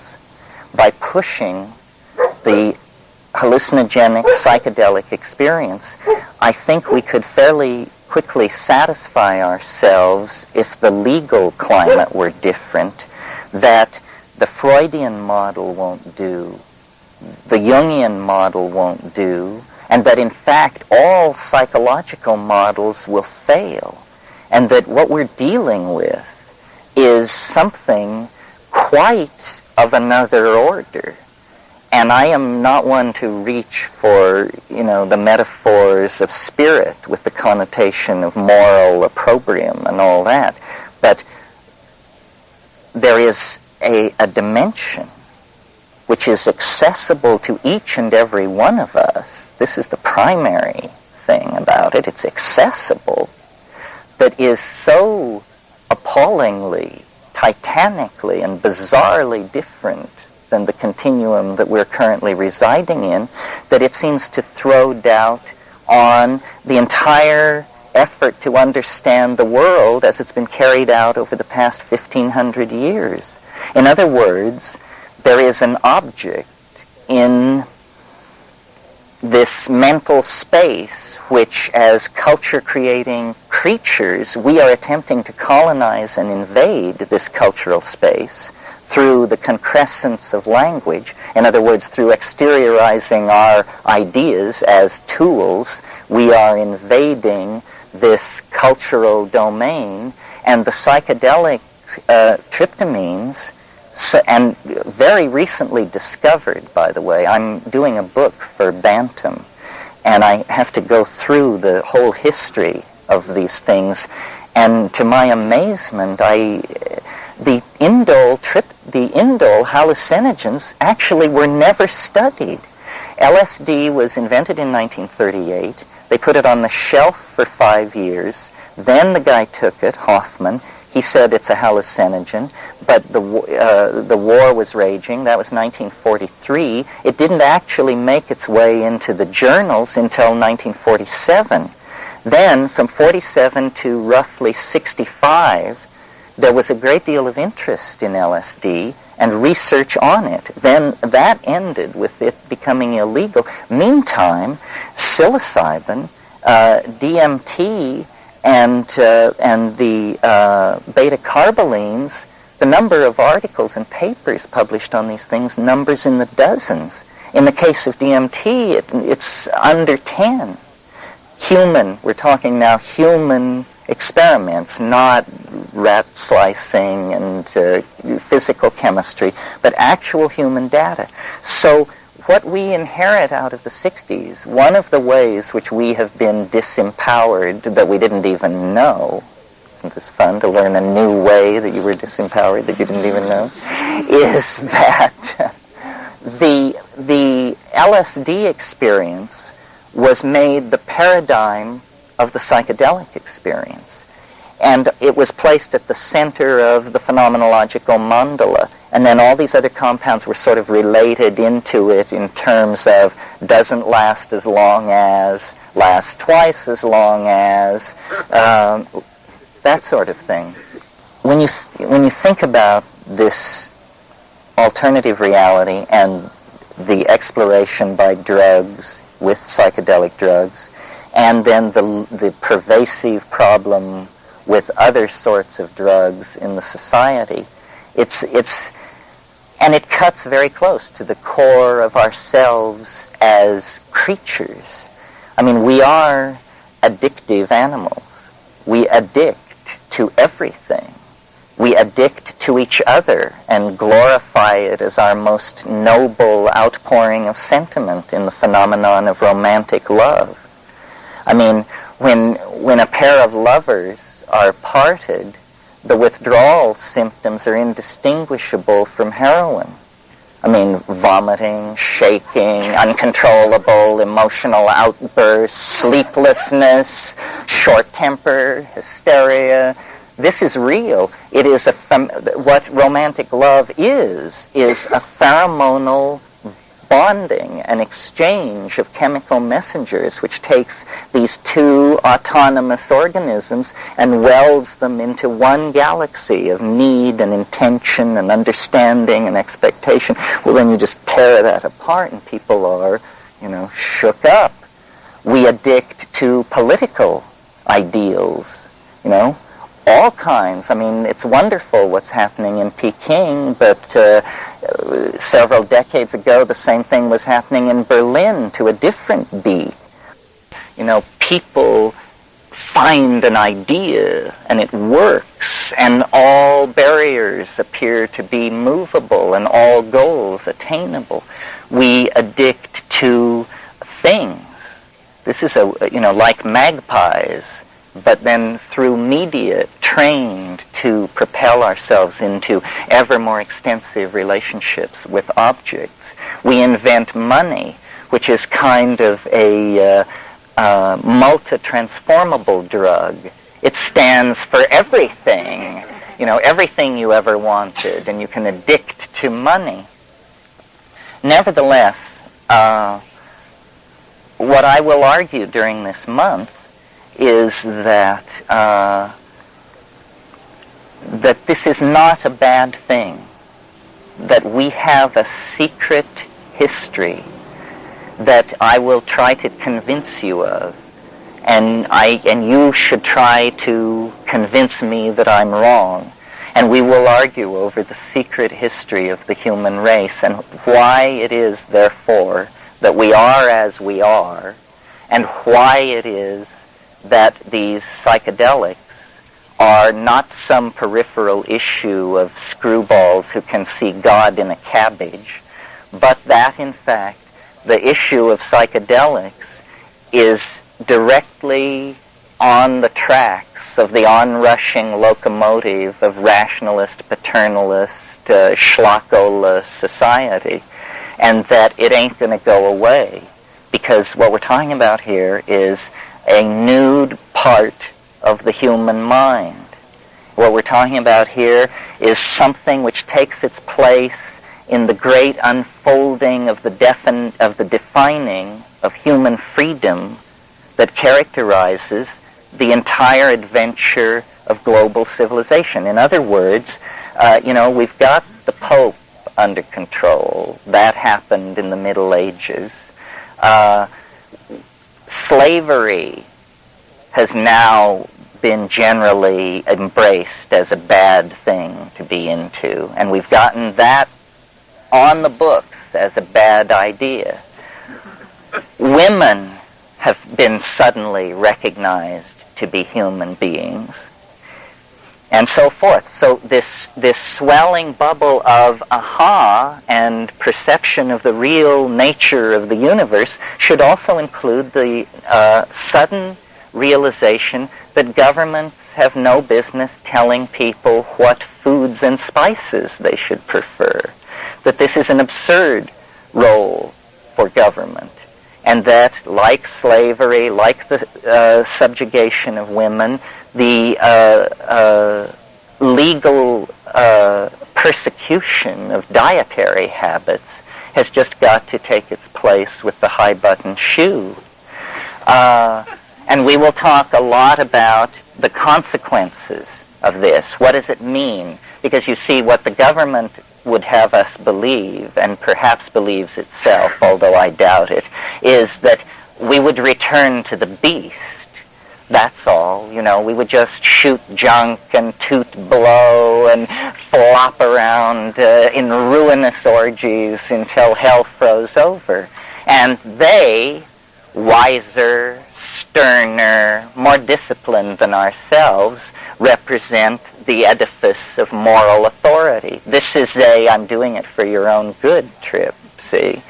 By pushing the hallucinogenic psychedelic experience, I think we could fairly quickly satisfy ourselves, if the legal climate were different, that the Freudian model won't do, the Jungian model won't do, and that in fact all psychological models will fail, and that what we're dealing with is something quite of another order. And I am not one to reach for, the metaphors of spirit with the connotation of moral opprobrium and all that. But there is a dimension which is accessible to each and every one of us. This is the primary thing about it. It's accessible, that is so appallingly, titanically, and bizarrely different than the continuum that we're currently residing in, that it seems to throw doubt on the entire effort to understand the world as it's been carried out over the past 1,500 years. In other words, there is an object in this mental space which, as culture-creating creatures, we are attempting to colonize and invade this cultural space through the concrescence of language. In other words, through exteriorizing our ideas as tools, we are invading this cultural domain, and the psychedelic tryptamines, and very recently discovered, by the way. I'm doing a book for Bantam, and I have to go through the whole history of these things, and to my amazement, the indole hallucinogens actually were never studied. LSD was invented in 1938. They put it on the shelf for 5 years. Then the guy took it, Hoffman. He said it's a hallucinogen, but the war was raging. That was 1943. It didn't actually make its way into the journals until 1947. Then, from 47 to roughly 65, there was a great deal of interest in LSD and research on it. Then that ended with it becoming illegal. Meantime, psilocybin, DMT, and the beta-carbolines, the number of articles and papers published on these things numbers in the dozens. In the case of DMT, it's under 10. We're talking now human experiments, not rat slicing and physical chemistry, but actual human data. So what we inherit out of the 60s, one of the ways which we have been disempowered that we didn't even know, isn't this fun to learn a new way that you were disempowered that you didn't even know, is that the LSD experience was made the paradigm of the psychedelic experience. And it was placed at the center of the phenomenological mandala. And then all these other compounds were sort of related into it in terms of doesn't last as long as, lasts twice as long as, that sort of thing. When you think about this alternative reality and the exploration by drugs, with psychedelic drugs, and then the pervasive problem with other sorts of drugs in the society, and it cuts very close to the core of ourselves as creatures. I mean, we are addictive animals. We addict to everything. We addict to each other and glorify it as our most noble outpouring of sentiment in the phenomenon of romantic love. I mean, when a pair of lovers are parted, the withdrawal symptoms are indistinguishable from heroin. I mean, vomiting, shaking, uncontrollable emotional outbursts, sleeplessness, short temper, hysteria. This is real. It is what romantic love is a pheromonal bonding, an exchange of chemical messengers which takes these two autonomous organisms and welds them into one galaxy of need and intention and understanding and expectation. Well, then you just tear that apart and people are, shook up. We addict to political ideals, all kinds. I mean, it's wonderful what's happening in Peking, but several decades ago, the same thing was happening in Berlin to a different beat. People find an idea and it works, and all barriers appear to be movable and all goals attainable. We addict to things. This is like magpies. but then through media trained to propel ourselves into ever more extensive relationships with objects. We invent money, which is kind of a multi-transformable drug. It stands for everything, everything you ever wanted, and you can addict to money. Nevertheless, what I will argue during this month is that that this is not a bad thing, that we have a secret history that I will try to convince you of, and you should try to convince me that I'm wrong, and we will argue over the secret history of the human race and why it is, therefore, that we are as we are, and why it is that these psychedelics are not some peripheral issue of screwballs who can see God in a cabbage, but that, in fact, the issue of psychedelics is directly on the tracks of the onrushing locomotive of rationalist, paternalist, schlockoless society, and that it ain't going to go away, because what we're talking about here is a nude part of the human mind. What we're talking about here is something which takes its place in the great unfolding of the defining of human freedom that characterizes the entire adventure of global civilization. In other words, we've got the Pope under control. That happened in the Middle Ages. Slavery has now been generally embraced as a bad thing to be into, and we've gotten that on the books as a bad idea. Women have been suddenly recognized to be human beings, and so forth. So this swelling bubble of aha and perception of the real nature of the universe should also include the sudden realization that governments have no business telling people what foods and spices they should prefer, that this is an absurd role for government, and that, like slavery, like the subjugation of women, the legal persecution of dietary habits has just got to take its place with the high-button shoe. And we will talk a lot about the consequences of this. What does it mean? Because you see, what the government would have us believe, and perhaps believes itself, although I doubt it, is that we would return to the beast. That's all. We would just shoot junk and toot blow and flop around in ruinous orgies until hell froze over. And they, wiser, sterner, more disciplined than ourselves, represent the edifice of moral authority. This is a I'm doing it for your own good trip, see?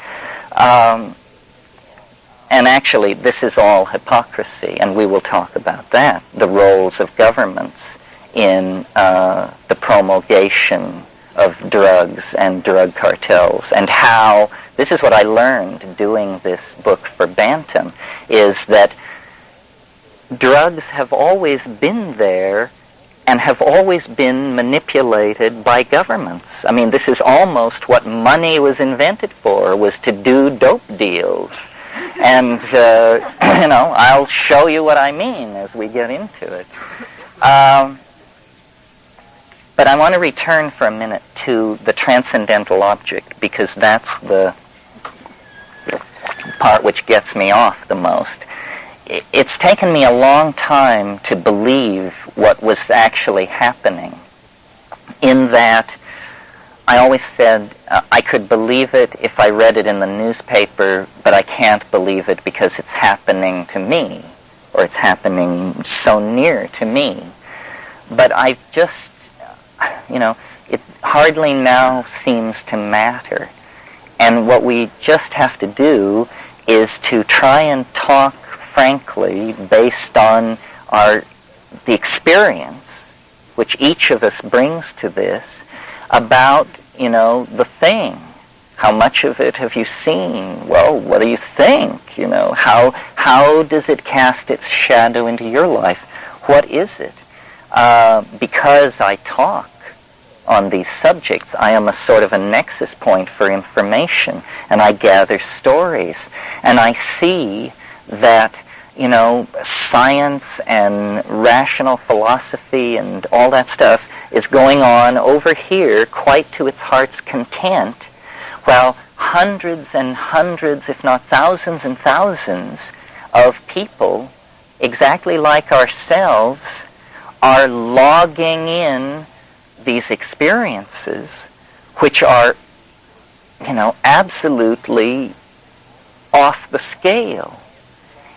And actually, this is all hypocrisy, and we will talk about that, the roles of governments in the promulgation of drugs and drug cartels, and how, this is what I learned doing this book for Bantam, is that drugs have always been there and have always been manipulated by governments. I mean, this is almost what money was invented for, was to do dope deals. And, I'll show you what I mean as we get into it. But I want to return for a minute to the transcendental object, because that's the part which gets me off the most. It's taken me a long time to believe what was actually happening, in that I always said I could believe it if I read it in the newspaper, but I can't believe it because it's happening to me, or it's happening so near to me. But I just, it hardly now seems to matter. And what we just have to do is to try and talk frankly based on our the experience which each of us brings to this about, the thing. How much of it have you seen? Well, what do you think? How does it cast its shadow into your life? What is it? Because I talk on these subjects, I am a sort of a nexus point for information, and I gather stories, and I see that, science and rational philosophy and all that stuff is going on over here quite to its heart's content, while hundreds and hundreds, if not thousands and thousands of people, exactly like ourselves, are logging in these experiences, which are, absolutely off the scale.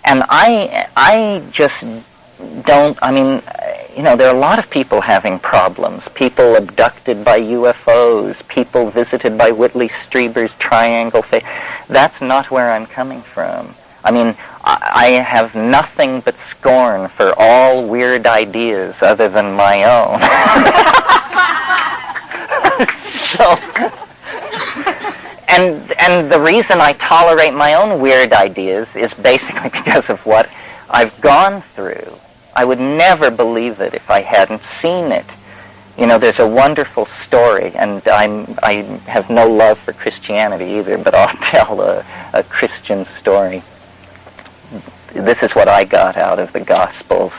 And I just don't, there are a lot of people having problems. People abducted by UFOs, people visited by Whitley Strieber's triangle face. That's not where I'm coming from. I have nothing but scorn for all weird ideas other than my own. And the reason I tolerate my own weird ideas is basically because of what I've gone through. I would never believe it if I hadn't seen it. There's a wonderful story, and I have no love for Christianity either, but I'll tell a Christian story. This is what I got out of the Gospels.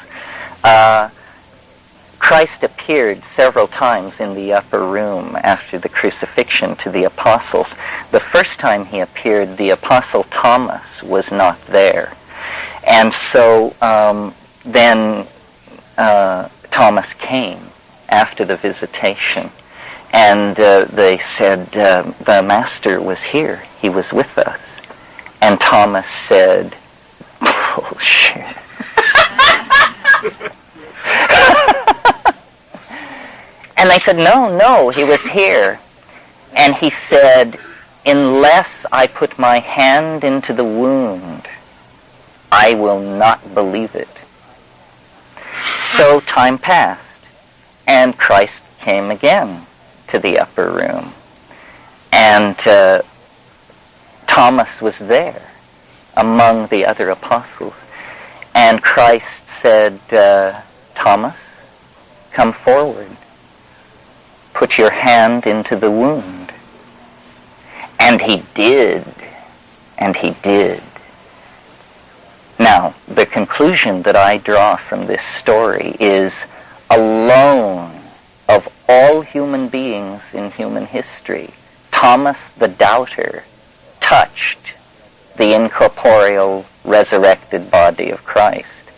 Christ appeared several times in the upper room after the crucifixion to the apostles. The first time he appeared, the apostle Thomas was not there. And so then Thomas came after the visitation, and they said, the Master was here. He was with us. And Thomas said, bullshit. And they said, no, he was here. And he said, unless I put my hand into the wound, I will not believe it. So time passed, and Christ came again to the upper room. And Thomas was there among the other apostles. And Christ said, Thomas, come forward. Put your hand into the wound. And he did. And he did. Now, the conclusion that I draw from this story is, alone of all human beings in human history, Thomas the doubter touched the incorporeal resurrected body of Christ.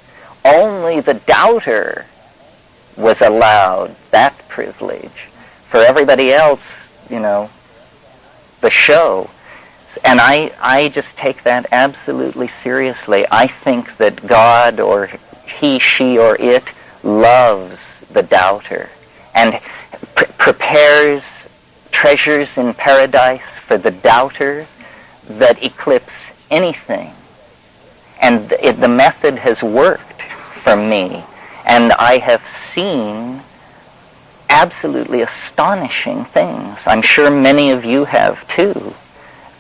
Only the doubter was allowed that privilege. For everybody else, the show. And I just take that absolutely seriously. I think that God, or he, she, or it, loves the doubter and prepares treasures in paradise for the doubter that eclipse anything. And the method has worked for me. And I have seen absolutely astonishing things. I'm sure many of you have too.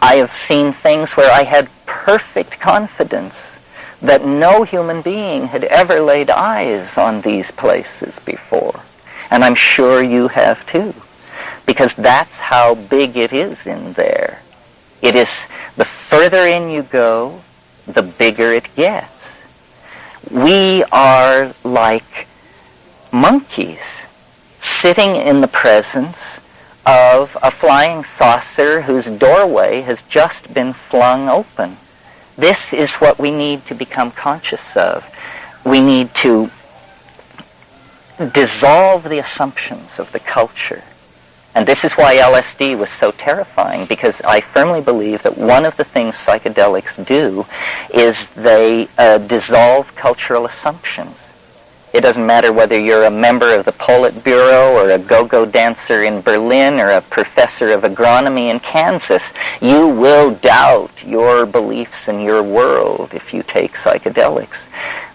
I have seen things where I had perfect confidence that no human being had ever laid eyes on these places before. And I'm sure you have too. Because that's how big it is in there. It is, the further in you go, the bigger it gets. We are like monkeys sitting in the presence of a flying saucer whose doorway has just been flung open. This is what we need to become conscious of. We need to dissolve the assumptions of the culture. And this is why LSD was so terrifying, because I firmly believe that one of the things psychedelics do is they dissolve cultural assumptions. It doesn't matter whether you're a member of the Politburo or a go-go dancer in Berlin or a professor of agronomy in Kansas. You will doubt your beliefs and your world if you take psychedelics.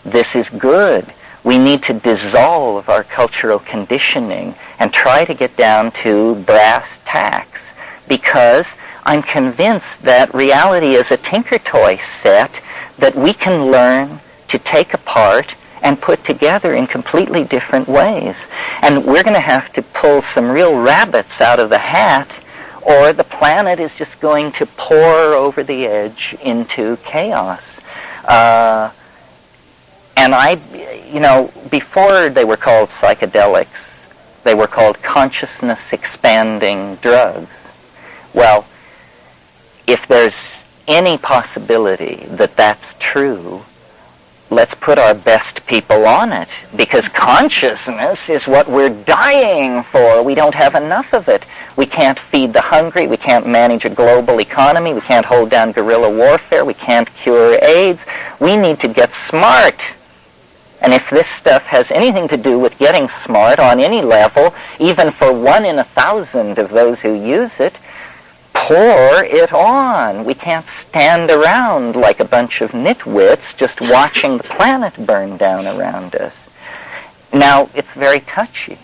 This is good. We need to dissolve our cultural conditioning and try to get down to brass tacks, because I'm convinced that reality is a tinker toy set that we can learn to take apart and put together in completely different ways. And we're going to have to pull some real rabbits out of the hat, or the planet is just going to pour over the edge into chaos. And before they were called psychedelics, they were called consciousness-expanding drugs. Well, if there's any possibility that that's true, let's put our best people on it, because consciousness is what we're dying for. We don't have enough of it. We can't feed the hungry. We can't manage a global economy. We can't hold down guerrilla warfare. We can't cure AIDS. We need to get smart. And if this stuff has anything to do with getting smart on any level, even for 1 in 1,000 of those who use it, pour it on. We can't stand around like a bunch of nitwits just watching the planet burn down around us. Now, it's very touchy,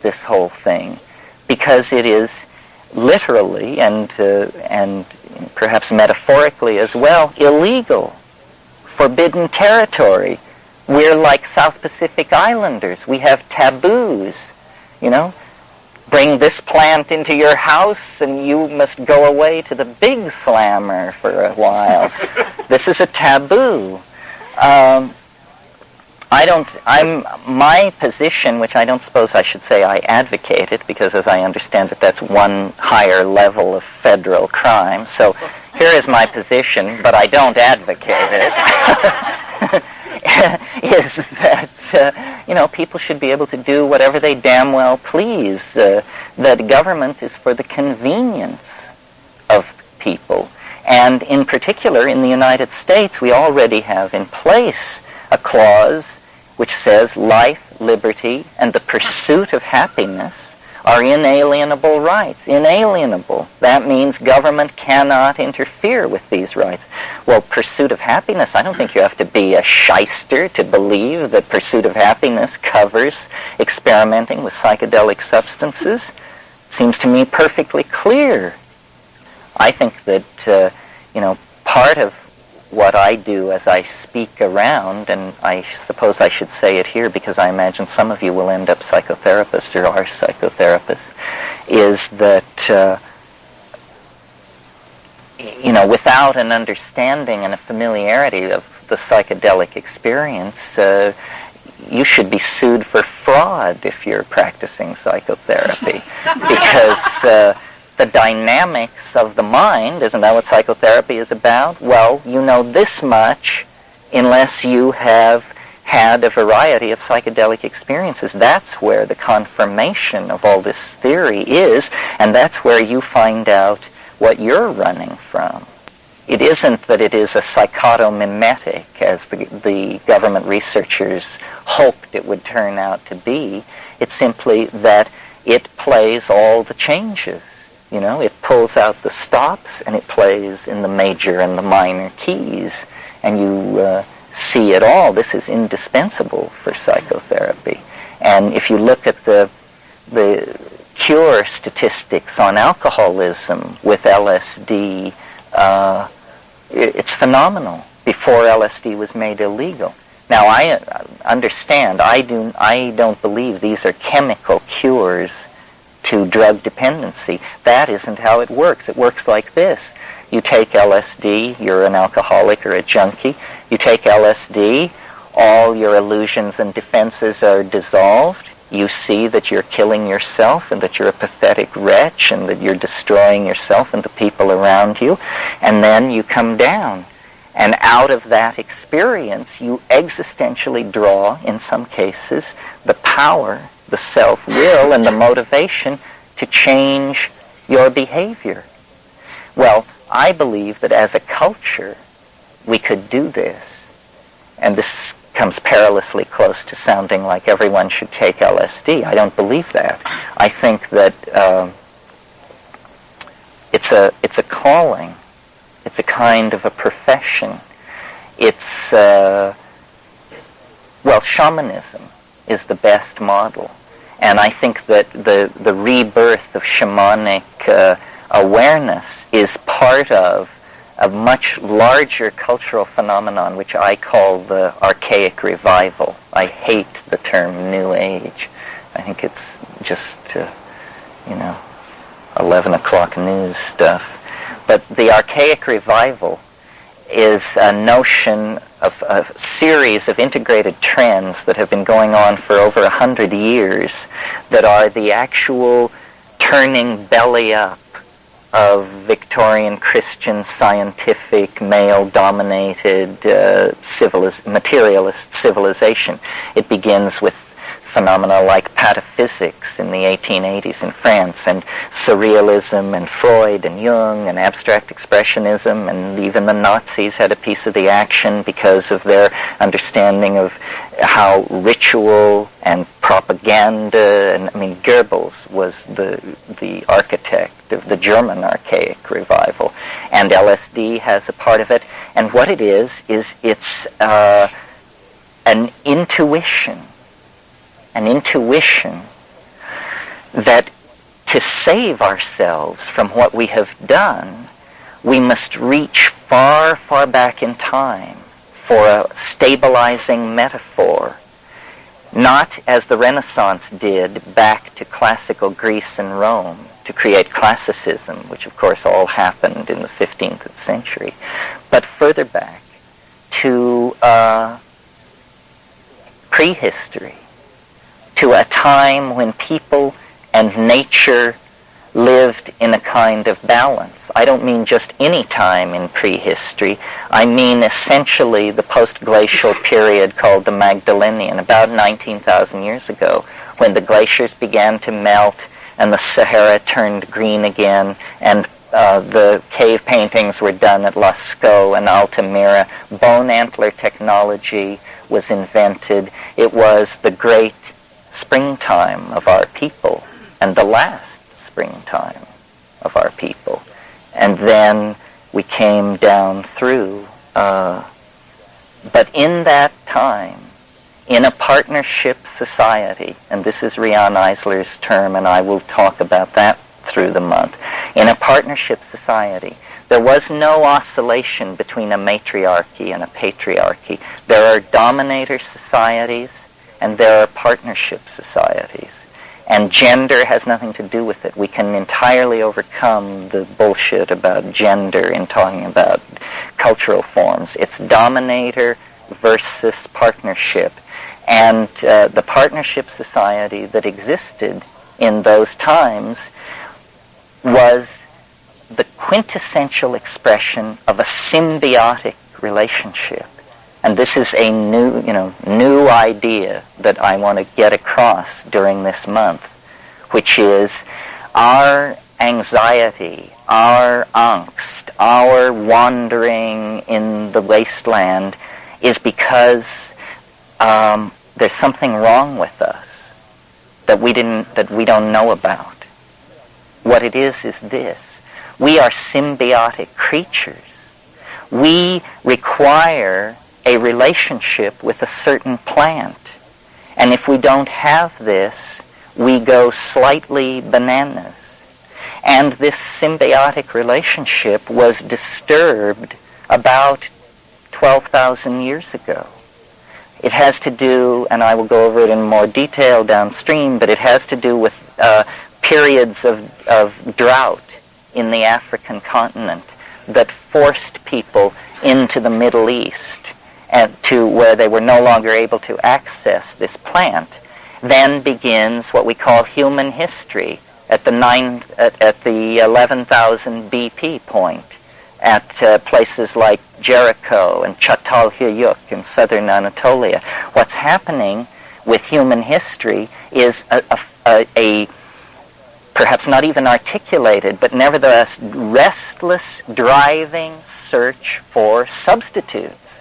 this whole thing, because it is literally and perhaps metaphorically as well illegal, forbidden territory. We're like South Pacific Islanders. We have taboos, Bring this plant into your house and you must go away to the big slammer for a while. This is a taboo. My position, which I don't suppose I should say I advocate it, because as I understand it, that's one higher level of federal crime. So here is my position, but I don't advocate it. Is that people should be able to do whatever they damn well please. That government is for the convenience of people. And in particular, in the United States, we already have in place a clause which says life, liberty, and the pursuit of happiness are inalienable rights. Inalienable. That means government cannot interfere with these rights. Well, pursuit of happiness, I don't think you have to be a shyster to believe that pursuit of happiness covers experimenting with psychedelic substances. Seems to me perfectly clear. I think that, part of what I do as I speak around, and I suppose I should say it here because I imagine some of you will end up psychotherapists or are psychotherapists, is that, without an understanding and a familiarity of the psychedelic experience, you should be sued for fraud if you're practicing psychotherapy, because the dynamics of the mind, isn't that what psychotherapy is about? Well, you know this much unless you have had a variety of psychedelic experiences. That's where the confirmation of all this theory is, and that's where you find out what you're running from. It isn't that it is a psychotomimetic, as the government researchers hoped it would turn out to be. It's simply that it plays all the changes. It pulls out the stops and it plays in the major and the minor keys, and you see it all. This is indispensable for psychotherapy. And if you look at the cure statistics on alcoholism with LSD, it's phenomenal before LSD was made illegal. Now, I understand, I don't believe these are chemical cures to drug dependency. That isn't how it works. It works like this. You take LSD, you're an alcoholic or a junkie, you take LSD, all your illusions and defenses are dissolved. You see that you're killing yourself and that you're a pathetic wretch and that you're destroying yourself and the people around you, and then you come down. And out of that experience, you existentially draw, in some cases, the power, the self-will, and the motivation to change your behavior. Well, I believe that as a culture, we could do this. And this comes perilously close to sounding like everyone should take LSD. I don't believe that. I think that it's a calling. It's a kind of a profession. It's Well, shamanism is the best model. And I think that the rebirth of shamanic awareness is part of a much larger cultural phenomenon, which I call the archaic revival. I hate the term New Age. I think it's just, 11 o'clock news stuff. But the archaic revival is a notion of a series of integrated trends that have been going on for over 100 years that are the actual turning belly up of Victorian Christian scientific male-dominated materialist civilization. It begins with phenomena like pataphysics in the 1880s in France, and surrealism, and Freud, and Jung, and abstract expressionism, and even the Nazis had a piece of the action because of their understanding of how ritual and propaganda, and Goebbels was the architect of the German archaic revival, and LSD has a part of it, and what it is it's an intuition that to save ourselves from what we have done, we must reach far, far back in time for a stabilizing metaphor, not as the Renaissance did back to classical Greece and Rome to create classicism, which of course all happened in the 15th century, but further back to prehistory, to a time when people and nature lived in a kind of balance. I don't mean just any time in prehistory. I mean essentially the post-glacial period called the Magdalenian, about 19,000 years ago, when the glaciers began to melt and the Sahara turned green again, and the cave paintings were done at Lascaux and Altamira. Bone antler technology was invented. It was the great springtime of our people, and the last springtime of our people. And then we came down through. But in that time, in a partnership society, and this is Rian Eisler's term, and I will talk about that through the month, in a partnership society, there was no oscillation between a matriarchy and a patriarchy. There are dominator societies, and there are partnership societies. And gender has nothing to do with it. We can entirely overcome the bullshit about gender in talking about cultural forms. It's dominator versus partnership. And the partnership society that existed in those times was the quintessential expression of a symbiotic relationship. And this is a new idea that I want to get across during this month, which is our anxiety, our angst, our wandering in the wasteland is because there's something wrong with us that we don't know about. What it is this: we are symbiotic creatures. We require a relationship with a certain plant. And if we don't have this, we go slightly bananas. And this symbiotic relationship was disturbed about 12,000 years ago. It has to do, and I will go over it in more detail downstream, but it has to do with periods of drought in the African continent that forced people into the Middle East, and to where they were no longer able to access this plant. Then begins what we call human history at the 11,000 BP point, at places like Jericho and Çatalhöyük in southern Anatolia. What's happening with human history is a perhaps not even articulated, but nevertheless restless, driving search for substitutes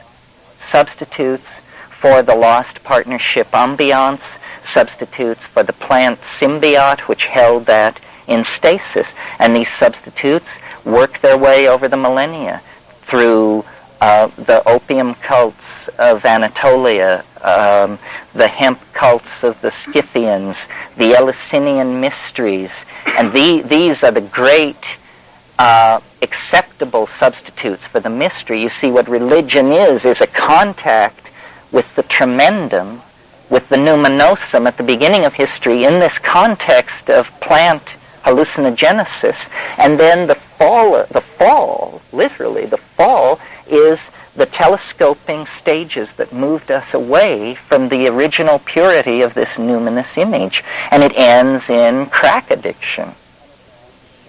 for the lost partnership ambiance, substitutes for the plant symbiote which held that in stasis. And these substitutes work their way over the millennia through the opium cults of Anatolia, the hemp cults of the Scythians, the Eleusinian mysteries, and these are the great acceptable substitutes for the mystery. You see, what religion is a contact with the tremendum, with the numinosum at the beginning of history in this context of plant hallucinogenesis. And then the fall, literally, the fall is the telescoping stages that moved us away from the original purity of this numinous image. And it ends in crack addiction.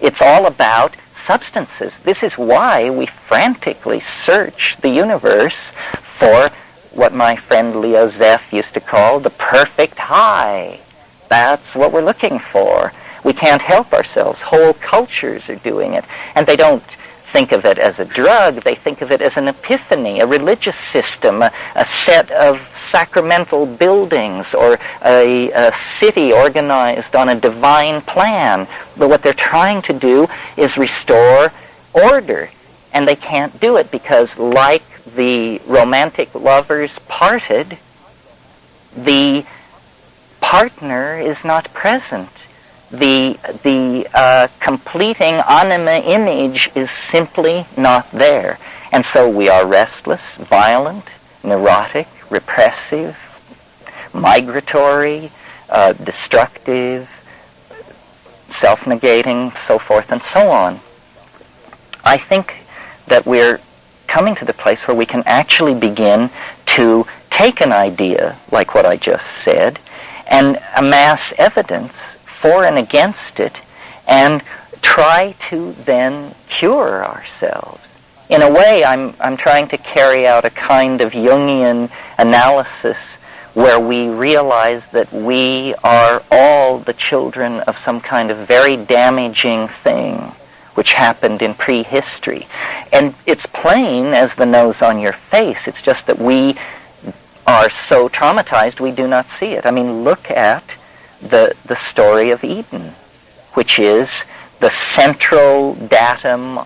It's all about substances. This is why we frantically search the universe for what my friend Leo Zeff used to call the perfect high. That's what we're looking for. We can't help ourselves. Whole cultures are doing it. And they don't think of it as a drug. They think of it as an epiphany, a religious system, a set of sacramental buildings, or a city organized on a divine plan. But what they're trying to do is restore order. And they can't do it because, like the romantic lovers parted, the partner is not present. The completing anima image is simply not there. And so we are restless, violent, neurotic, repressive, migratory, destructive, self-negating, so forth and so on. I think that we're coming to the place where we can actually begin to take an idea, like what I just said, and amass evidence for and against it, and try to then cure ourselves. In a way, I'm trying to carry out a kind of Jungian analysis where we realize that we are all the children of some kind of very damaging thing which happened in prehistory. And it's plain as the nose on your face. It's just that we are so traumatized we do not see it. I mean, look at the story of Eden, which is the central datum,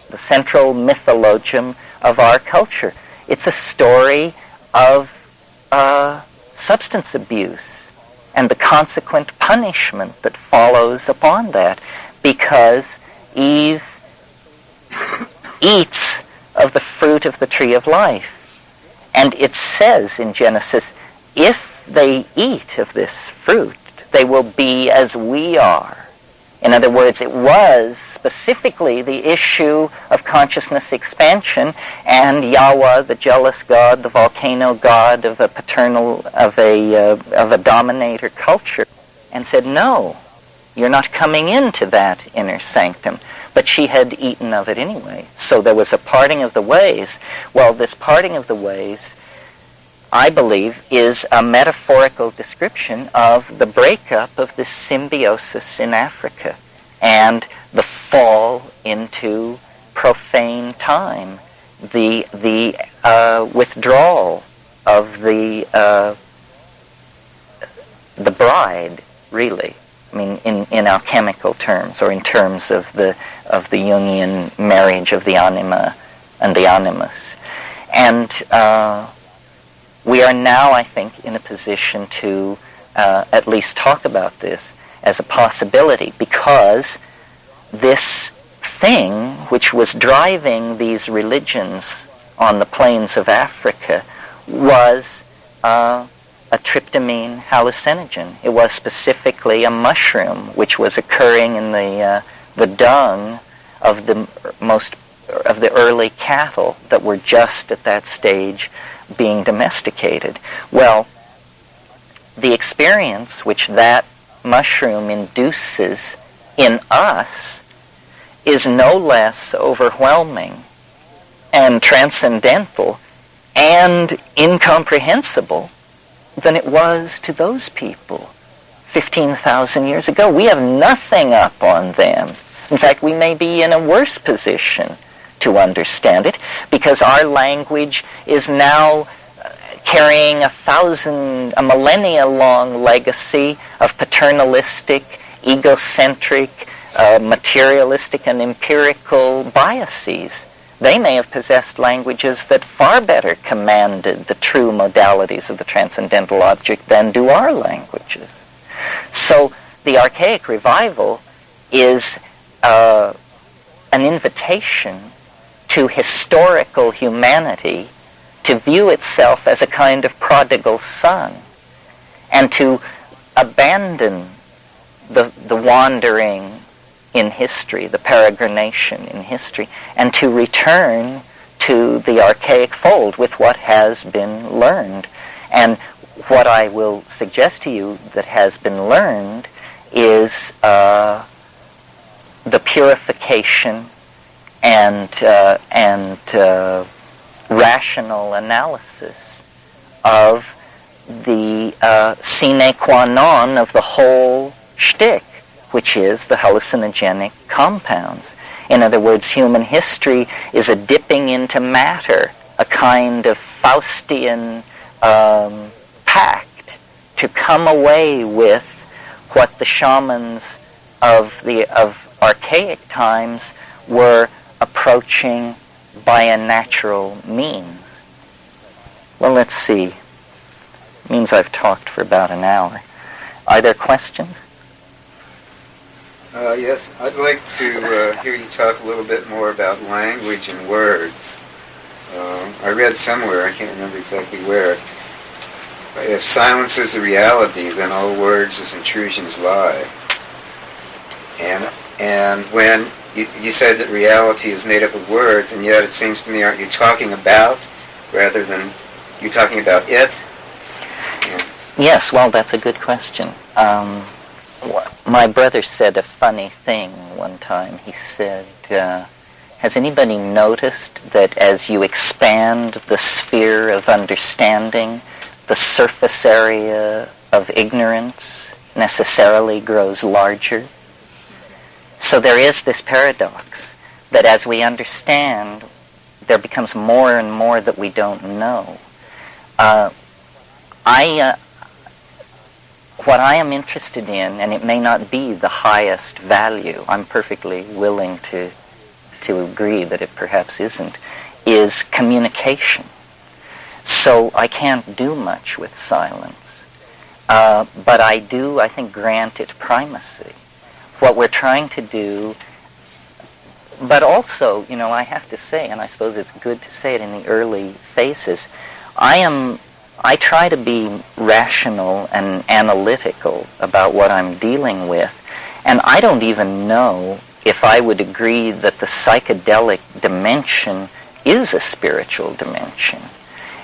the central mythologium of our culture. It's a story of substance abuse and the consequent punishment that follows upon that, because Eve eats of the fruit of the tree of life. And it says in Genesis, if they eat of this fruit, they will be as we are. In other words, it was specifically the issue of consciousness expansion, and Yahweh, the jealous god, the volcano god of a dominator culture, and said, no, you're not coming into that inner sanctum. But she had eaten of it anyway. So there was a parting of the ways. Well, this parting of the ways, I believe, is a metaphorical description of the breakup of this symbiosis in Africa and the fall into profane time, the withdrawal of the bride, really. I mean, in alchemical terms, or in terms of the Jungian marriage of the anima and the animus. And we are now, I think, in a position to at least talk about this as a possibility, because this thing which was driving these religions on the plains of Africa was a tryptamine hallucinogen. It was specifically a mushroom which was occurring in the dung of the early cattle that were just at that stage being domesticated. Well, the experience which that mushroom induces in us is no less overwhelming and transcendental and incomprehensible than it was to those people 15,000 years ago. We have nothing up on them. In fact, we may be in a worse position to understand it, because our language is now carrying a millennia-long legacy of paternalistic, egocentric, materialistic and empirical biases They may have possessed languages that far better commanded the true modalities of the transcendental object than do our languages. So the archaic revival is an invitation to historical humanity to view itself as a kind of prodigal son and to abandon the wandering in history, the peregrination in history, and to return to the archaic fold with what has been learned. And what I will suggest to you that has been learned is the purification and rational analysis of the sine qua non of the whole shtick, which is the hallucinogenic compounds. In other words, human history is a dipping into matter, a kind of Faustian pact to come away with what the shamans of archaic times were approaching by a natural means. Well, let's see. It means I've talked for about an hour. Are there questions?
Yes, I'd like to hear you talk a little bit more about language and words. I read somewhere, I can't remember exactly where, if silence is the reality, then all words as intrusions lie. And when you said that reality is made up of words, and yet it seems to me, aren't you talking about, rather than you talking about it? Yeah.
Yes, well, that's a good question. My brother said a funny thing one time. He said, has anybody noticed that as you expand the sphere of understanding, the surface area of ignorance necessarily grows larger? So there is this paradox that as we understand, there becomes more and more that we don't know. What I am interested in, and it may not be the highest value, I'm perfectly willing to agree that it perhaps isn't, is communication. So I can't do much with silence. But I do, I think, grant it primacy. What we're trying to do, but also, you know, I have to say, and I suppose it's good to say it in the early phases, I try to be rational and analytical about what I'm dealing with, and I don't even know if I would agree that the psychedelic dimension is a spiritual dimension.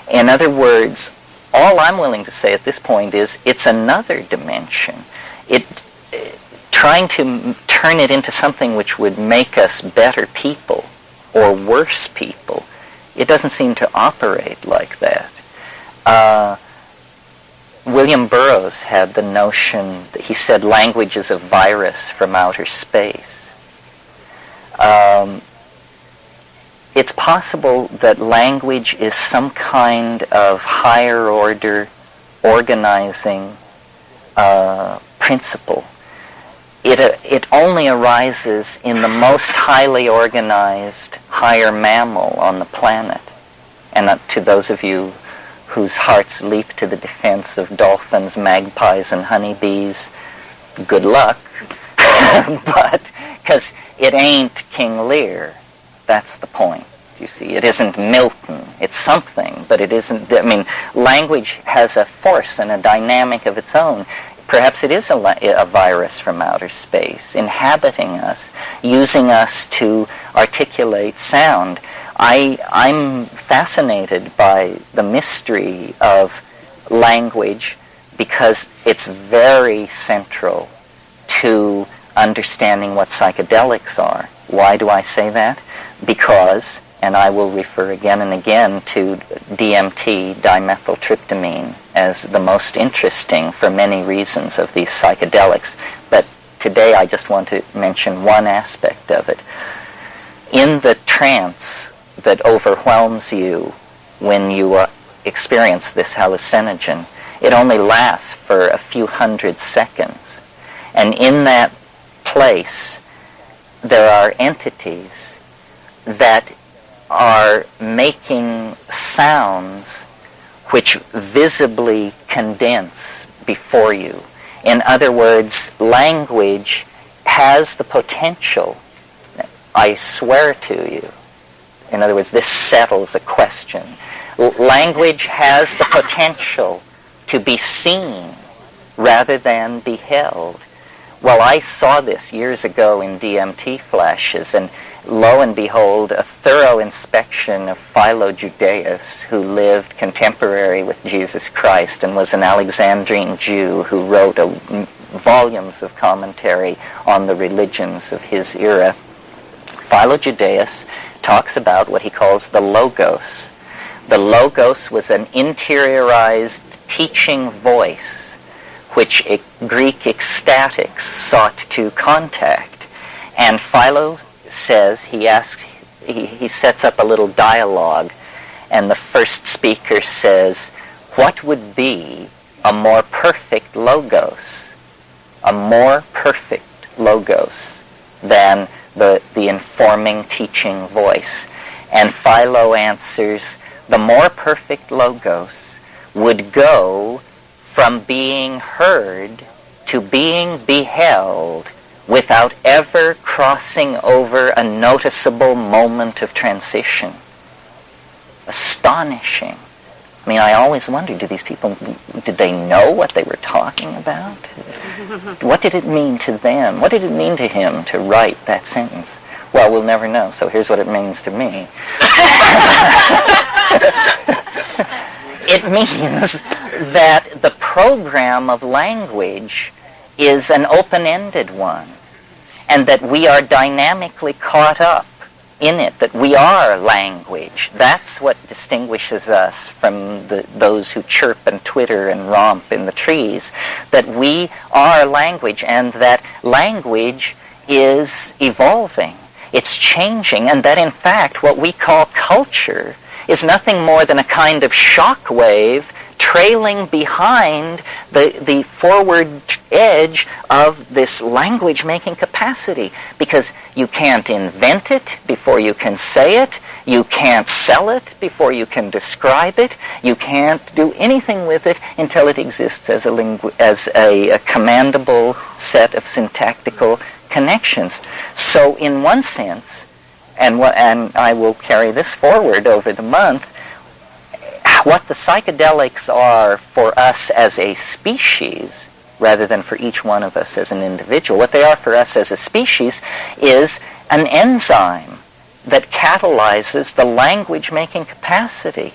In other words, all I'm willing to say at this point is it's another dimension. Trying to turn it into something which would make us better people or worse people, it doesn't seem to operate like that. William Burroughs had the notion that he said language is a virus from outer space. It's possible that language is some kind of higher order organizing principle. It only arises in the most highly organized higher mammal on the planet. And to those of you whose hearts leap to the defense of dolphins, magpies, and honeybees, good luck. But, because it ain't King Lear, that's the point. You see, it isn't Milton. It's something, but it isn't. I mean, language has a force and a dynamic of its own. Perhaps it is a virus from outer space, inhabiting us, using us to articulate sound. I'm fascinated by the mystery of language because it's very central to understanding what psychedelics are. Why do I say that? Because, and I will refer again and again to DMT, dimethyltryptamine, as the most interesting for many reasons of these psychedelics. But today I just want to mention one aspect of it. In the trance that overwhelms you when you experience this hallucinogen, it only lasts for a few hundred seconds. And in that place, there are entities that are making sounds which visibly condense before you. In other words, language has the potential, I swear to you. In other words, this settles a question. Language has the potential to be seen rather than beheld. Well, I saw this years ago in DMT flashes, and lo and behold, a thorough inspection of Philo Judaeus, who lived contemporary with Jesus Christ and was an Alexandrine Jew who wrote volumes of commentary on the religions of his era. Philo Judaeus talks about what he calls the Logos. The Logos was an interiorized teaching voice which Greek ecstatics sought to contact. And Philo says, he sets up a little dialogue, and the first speaker says, what would be a more perfect Logos? A more perfect Logos than the informing teaching voice. And Philo answers, the more perfect Logos would go from being heard to being beheld without ever crossing over a noticeable moment of transition. Astonishing. I mean, I always wonder, did they know what they were talking about? What did it mean to them? What did it mean to him to write that sentence? Well, we'll never know, so here's what it means to me. It means that the program of language is an open-ended one, and that we are dynamically caught up in it, that we are language. That's what distinguishes us from those who chirp and twitter and romp in the trees, that we are language, and that language is evolving, it's changing, and that in fact what we call culture is nothing more than a kind of shock wave trailing behind the forward edge of this language-making capacity, because you can't invent it before you can say it, you can't sell it before you can describe it, you can't do anything with it until it exists as a commandable set of syntactical connections. So in one sense, and I will carry this forward over the month, what the psychedelics are for us as a species, rather than for each one of us as an individual, what they are for us as a species is an enzyme that catalyzes the language-making capacity.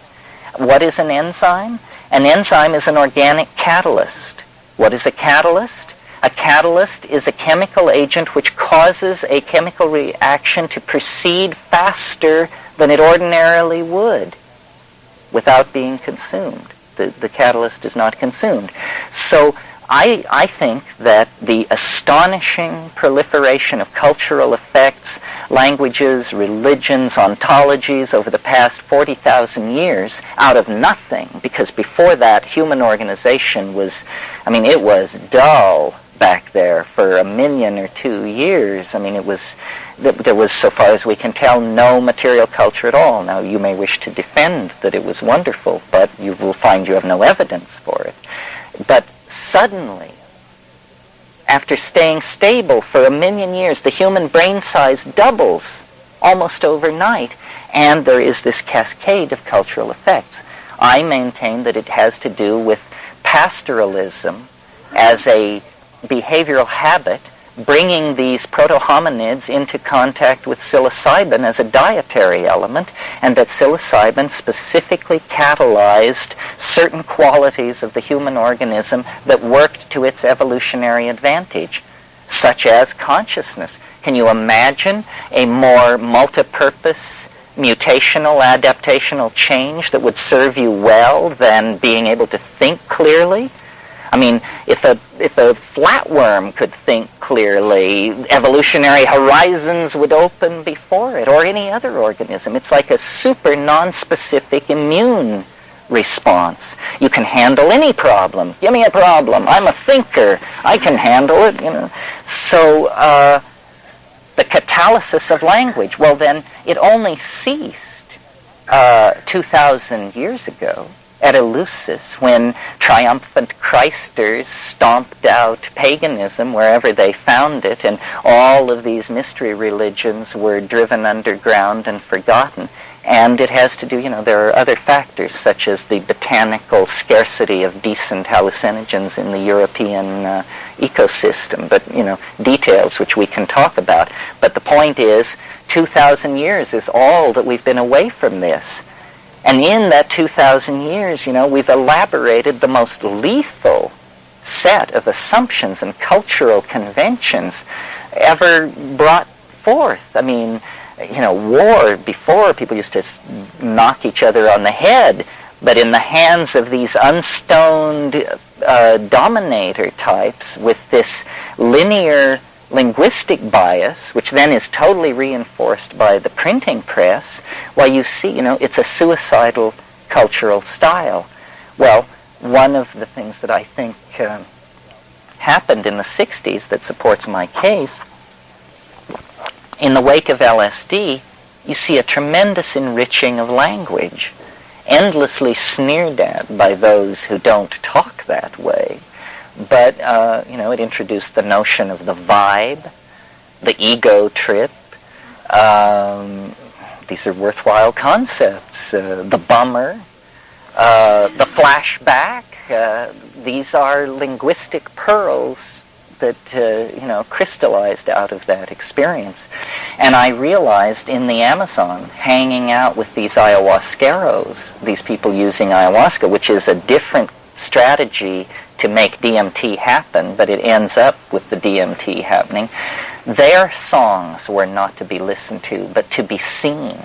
What is an enzyme? An enzyme is an organic catalyst. What is a catalyst? A catalyst is a chemical agent which causes a chemical reaction to proceed faster than it ordinarily would without being consumed. The catalyst is not consumed. So I think that the astonishing proliferation of cultural effects, languages, religions, ontologies over the past 40,000 years out of nothing, because before that human organization was, it was dull back there for 1 million or 2 years. There was, so far as we can tell, no material culture at all. Now, you may wish to defend that it was wonderful, but you will find you have no evidence for it. But suddenly, after staying stable for 1 million years, the human brain size doubles almost overnight, and there is this cascade of cultural effects. I maintain that it has to do with pastoralism as a behavioral habit, bringing these proto-hominids into contact with psilocybin as a dietary element, and that psilocybin specifically catalyzed certain qualities of the human organism that worked to its evolutionary advantage, such as consciousness. Can you imagine a more multi-purpose, mutational, adaptational change that would serve you well than being able to think clearly? If a flatworm could think clearly, evolutionary horizons would open before it, or any other organism. It's like a super non-specific immune response. You can handle any problem. Give me a problem. I'm a thinker. I can handle it, So the catalysis of language, well then, it only ceased 2,000 years ago at Eleusis, when triumphant Christers stomped out paganism wherever they found it, and all of these mystery religions were driven underground and forgotten. And it has to do, there are other factors, such as the botanical scarcity of decent hallucinogens in the European ecosystem, but, details which we can talk about. But the point is, 2,000 years is all that we've been away from this. And in that 2,000 years, we've elaborated the most lethal set of assumptions and cultural conventions ever brought forth. I mean, war, before people used to knock each other on the head, but in the hands of these unstoned dominator types with this linear linguistic bias, which then is totally reinforced by the printing press, well, you see, it's a suicidal cultural style. Well, one of the things that I think happened in the 60s that supports my case, in the wake of LSD, you see a tremendous enriching of language, endlessly sneered at by those who don't talk that way. But, it introduced the notion of the vibe, the ego trip. These are worthwhile concepts. The bummer, the flashback. These are linguistic pearls that, crystallized out of that experience. And I realized in the Amazon, hanging out with these ayahuasqueros, these people using ayahuasca, which is a different strategy to make DMT happen, but it ends up with the DMT happening. Their songs were not to be listened to, but to be seen.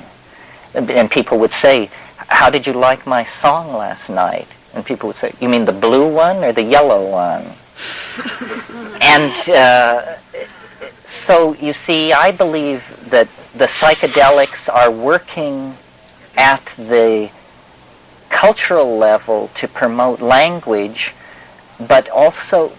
And people would say, "How did you like my song last night?" And people would say, "You mean the blue one or the yellow one?" And so, you see, I believe that the psychedelics are working at the cultural level to promote language, but also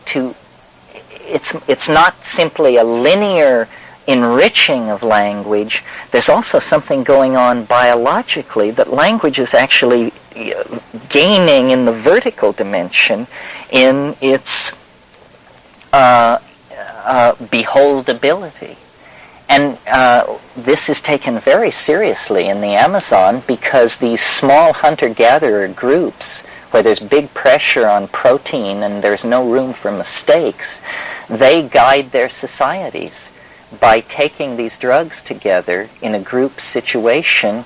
it's not simply a linear enriching of language. There's also something going on biologically, that language is actually gaining in the vertical dimension in its beholdability. And this is taken very seriously in the Amazon, because these small hunter-gatherer groups, where there's big pressure on protein and there's no room for mistakes, they guide their societies by taking these drugs together in a group situation,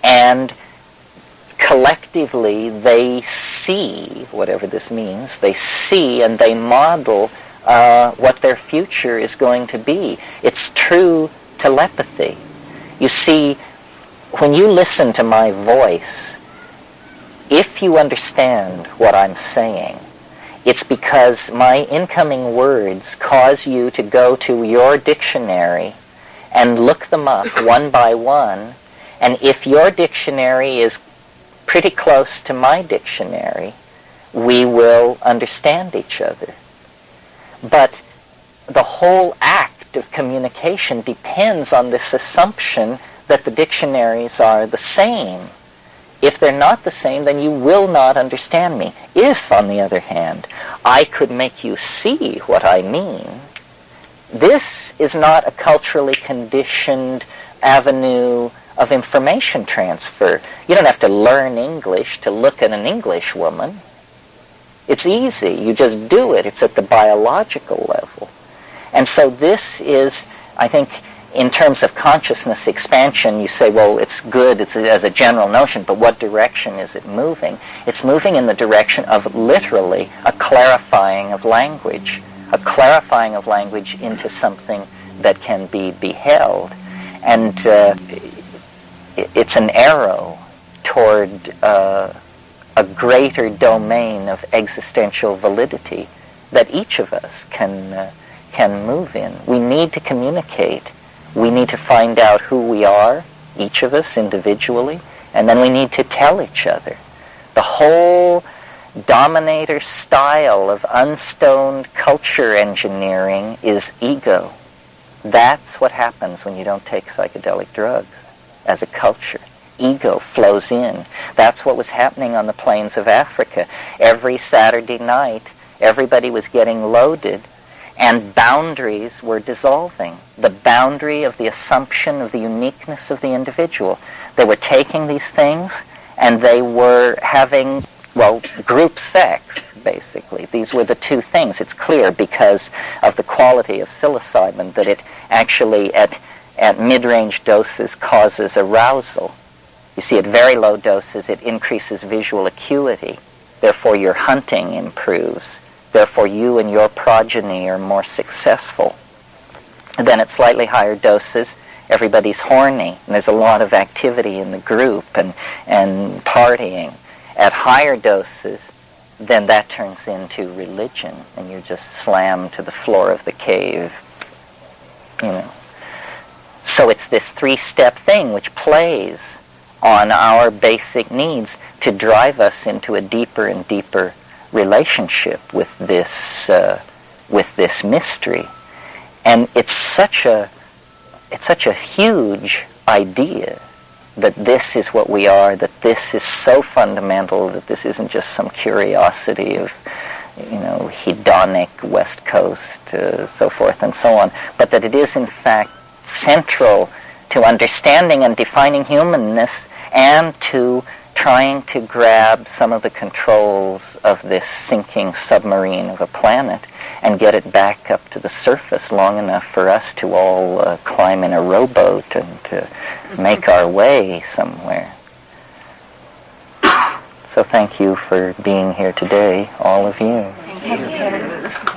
and collectively they see, whatever this means, they see and they model what their future is going to be. It's true telepathy. You see, when you listen to my voice, if you understand what I'm saying, it's because my incoming words cause you to go to your dictionary and look them up one by one, and if your dictionary is pretty close to my dictionary, we will understand each other. But the whole act of communication depends on this assumption that the dictionaries are the same. If they're not the same, then you will not understand me. If, on the other hand, I could make you see what I mean, this is not a culturally conditioned avenue of information transfer. You don't have to learn English to look at an English woman. It's easy. You just do it. It's at the biological level. And so this is, I think, in terms of consciousness expansion, you say, well, it's good as a general notion, but what direction is it moving? It's moving in the direction of literally a clarifying of language into something that can be beheld. And it's an arrow toward a greater domain of existential validity that each of us can move in. We need to communicate. We need to find out who we are, each of us individually, and then we need to tell each other. The whole dominator style of unstoned culture engineering is ego. That's what happens when you don't take psychedelic drugs as a culture. ego flows in. That's what was happening on the plains of Africa. Every Saturday night, everybody was getting loaded, and boundaries were dissolving. The boundary of the assumption of the uniqueness of the individual. They were taking these things, and they were having, well, group sex, basically. These were the two things. It's clear because of the quality of psilocybin that it actually, at mid-range doses, causes arousal. You see, at very low doses, it increases visual acuity. Therefore, your hunting improves. Therefore, you and your progeny are more successful. And then at slightly higher doses, everybody's horny, and there's a lot of activity in the group and partying. At higher doses, then that turns into religion, and you're just slammed to the floor of the cave, you know. So it's this three-step thing which plays on our basic needs to drive us into a deeper and deeper relationship with this mystery. And it's such a huge idea that this is what we are, that this is so fundamental, that this isn't just some curiosity of, you know, hedonic West Coast, so forth and so on, but that it is in fact central to understanding and defining humanness, and to trying to grab some of the controls of this sinking submarine of a planet and get it back up to the surface long enough for us to all climb in a rowboat and to make our way somewhere. So thank you for being here today, all of you.
Thank you.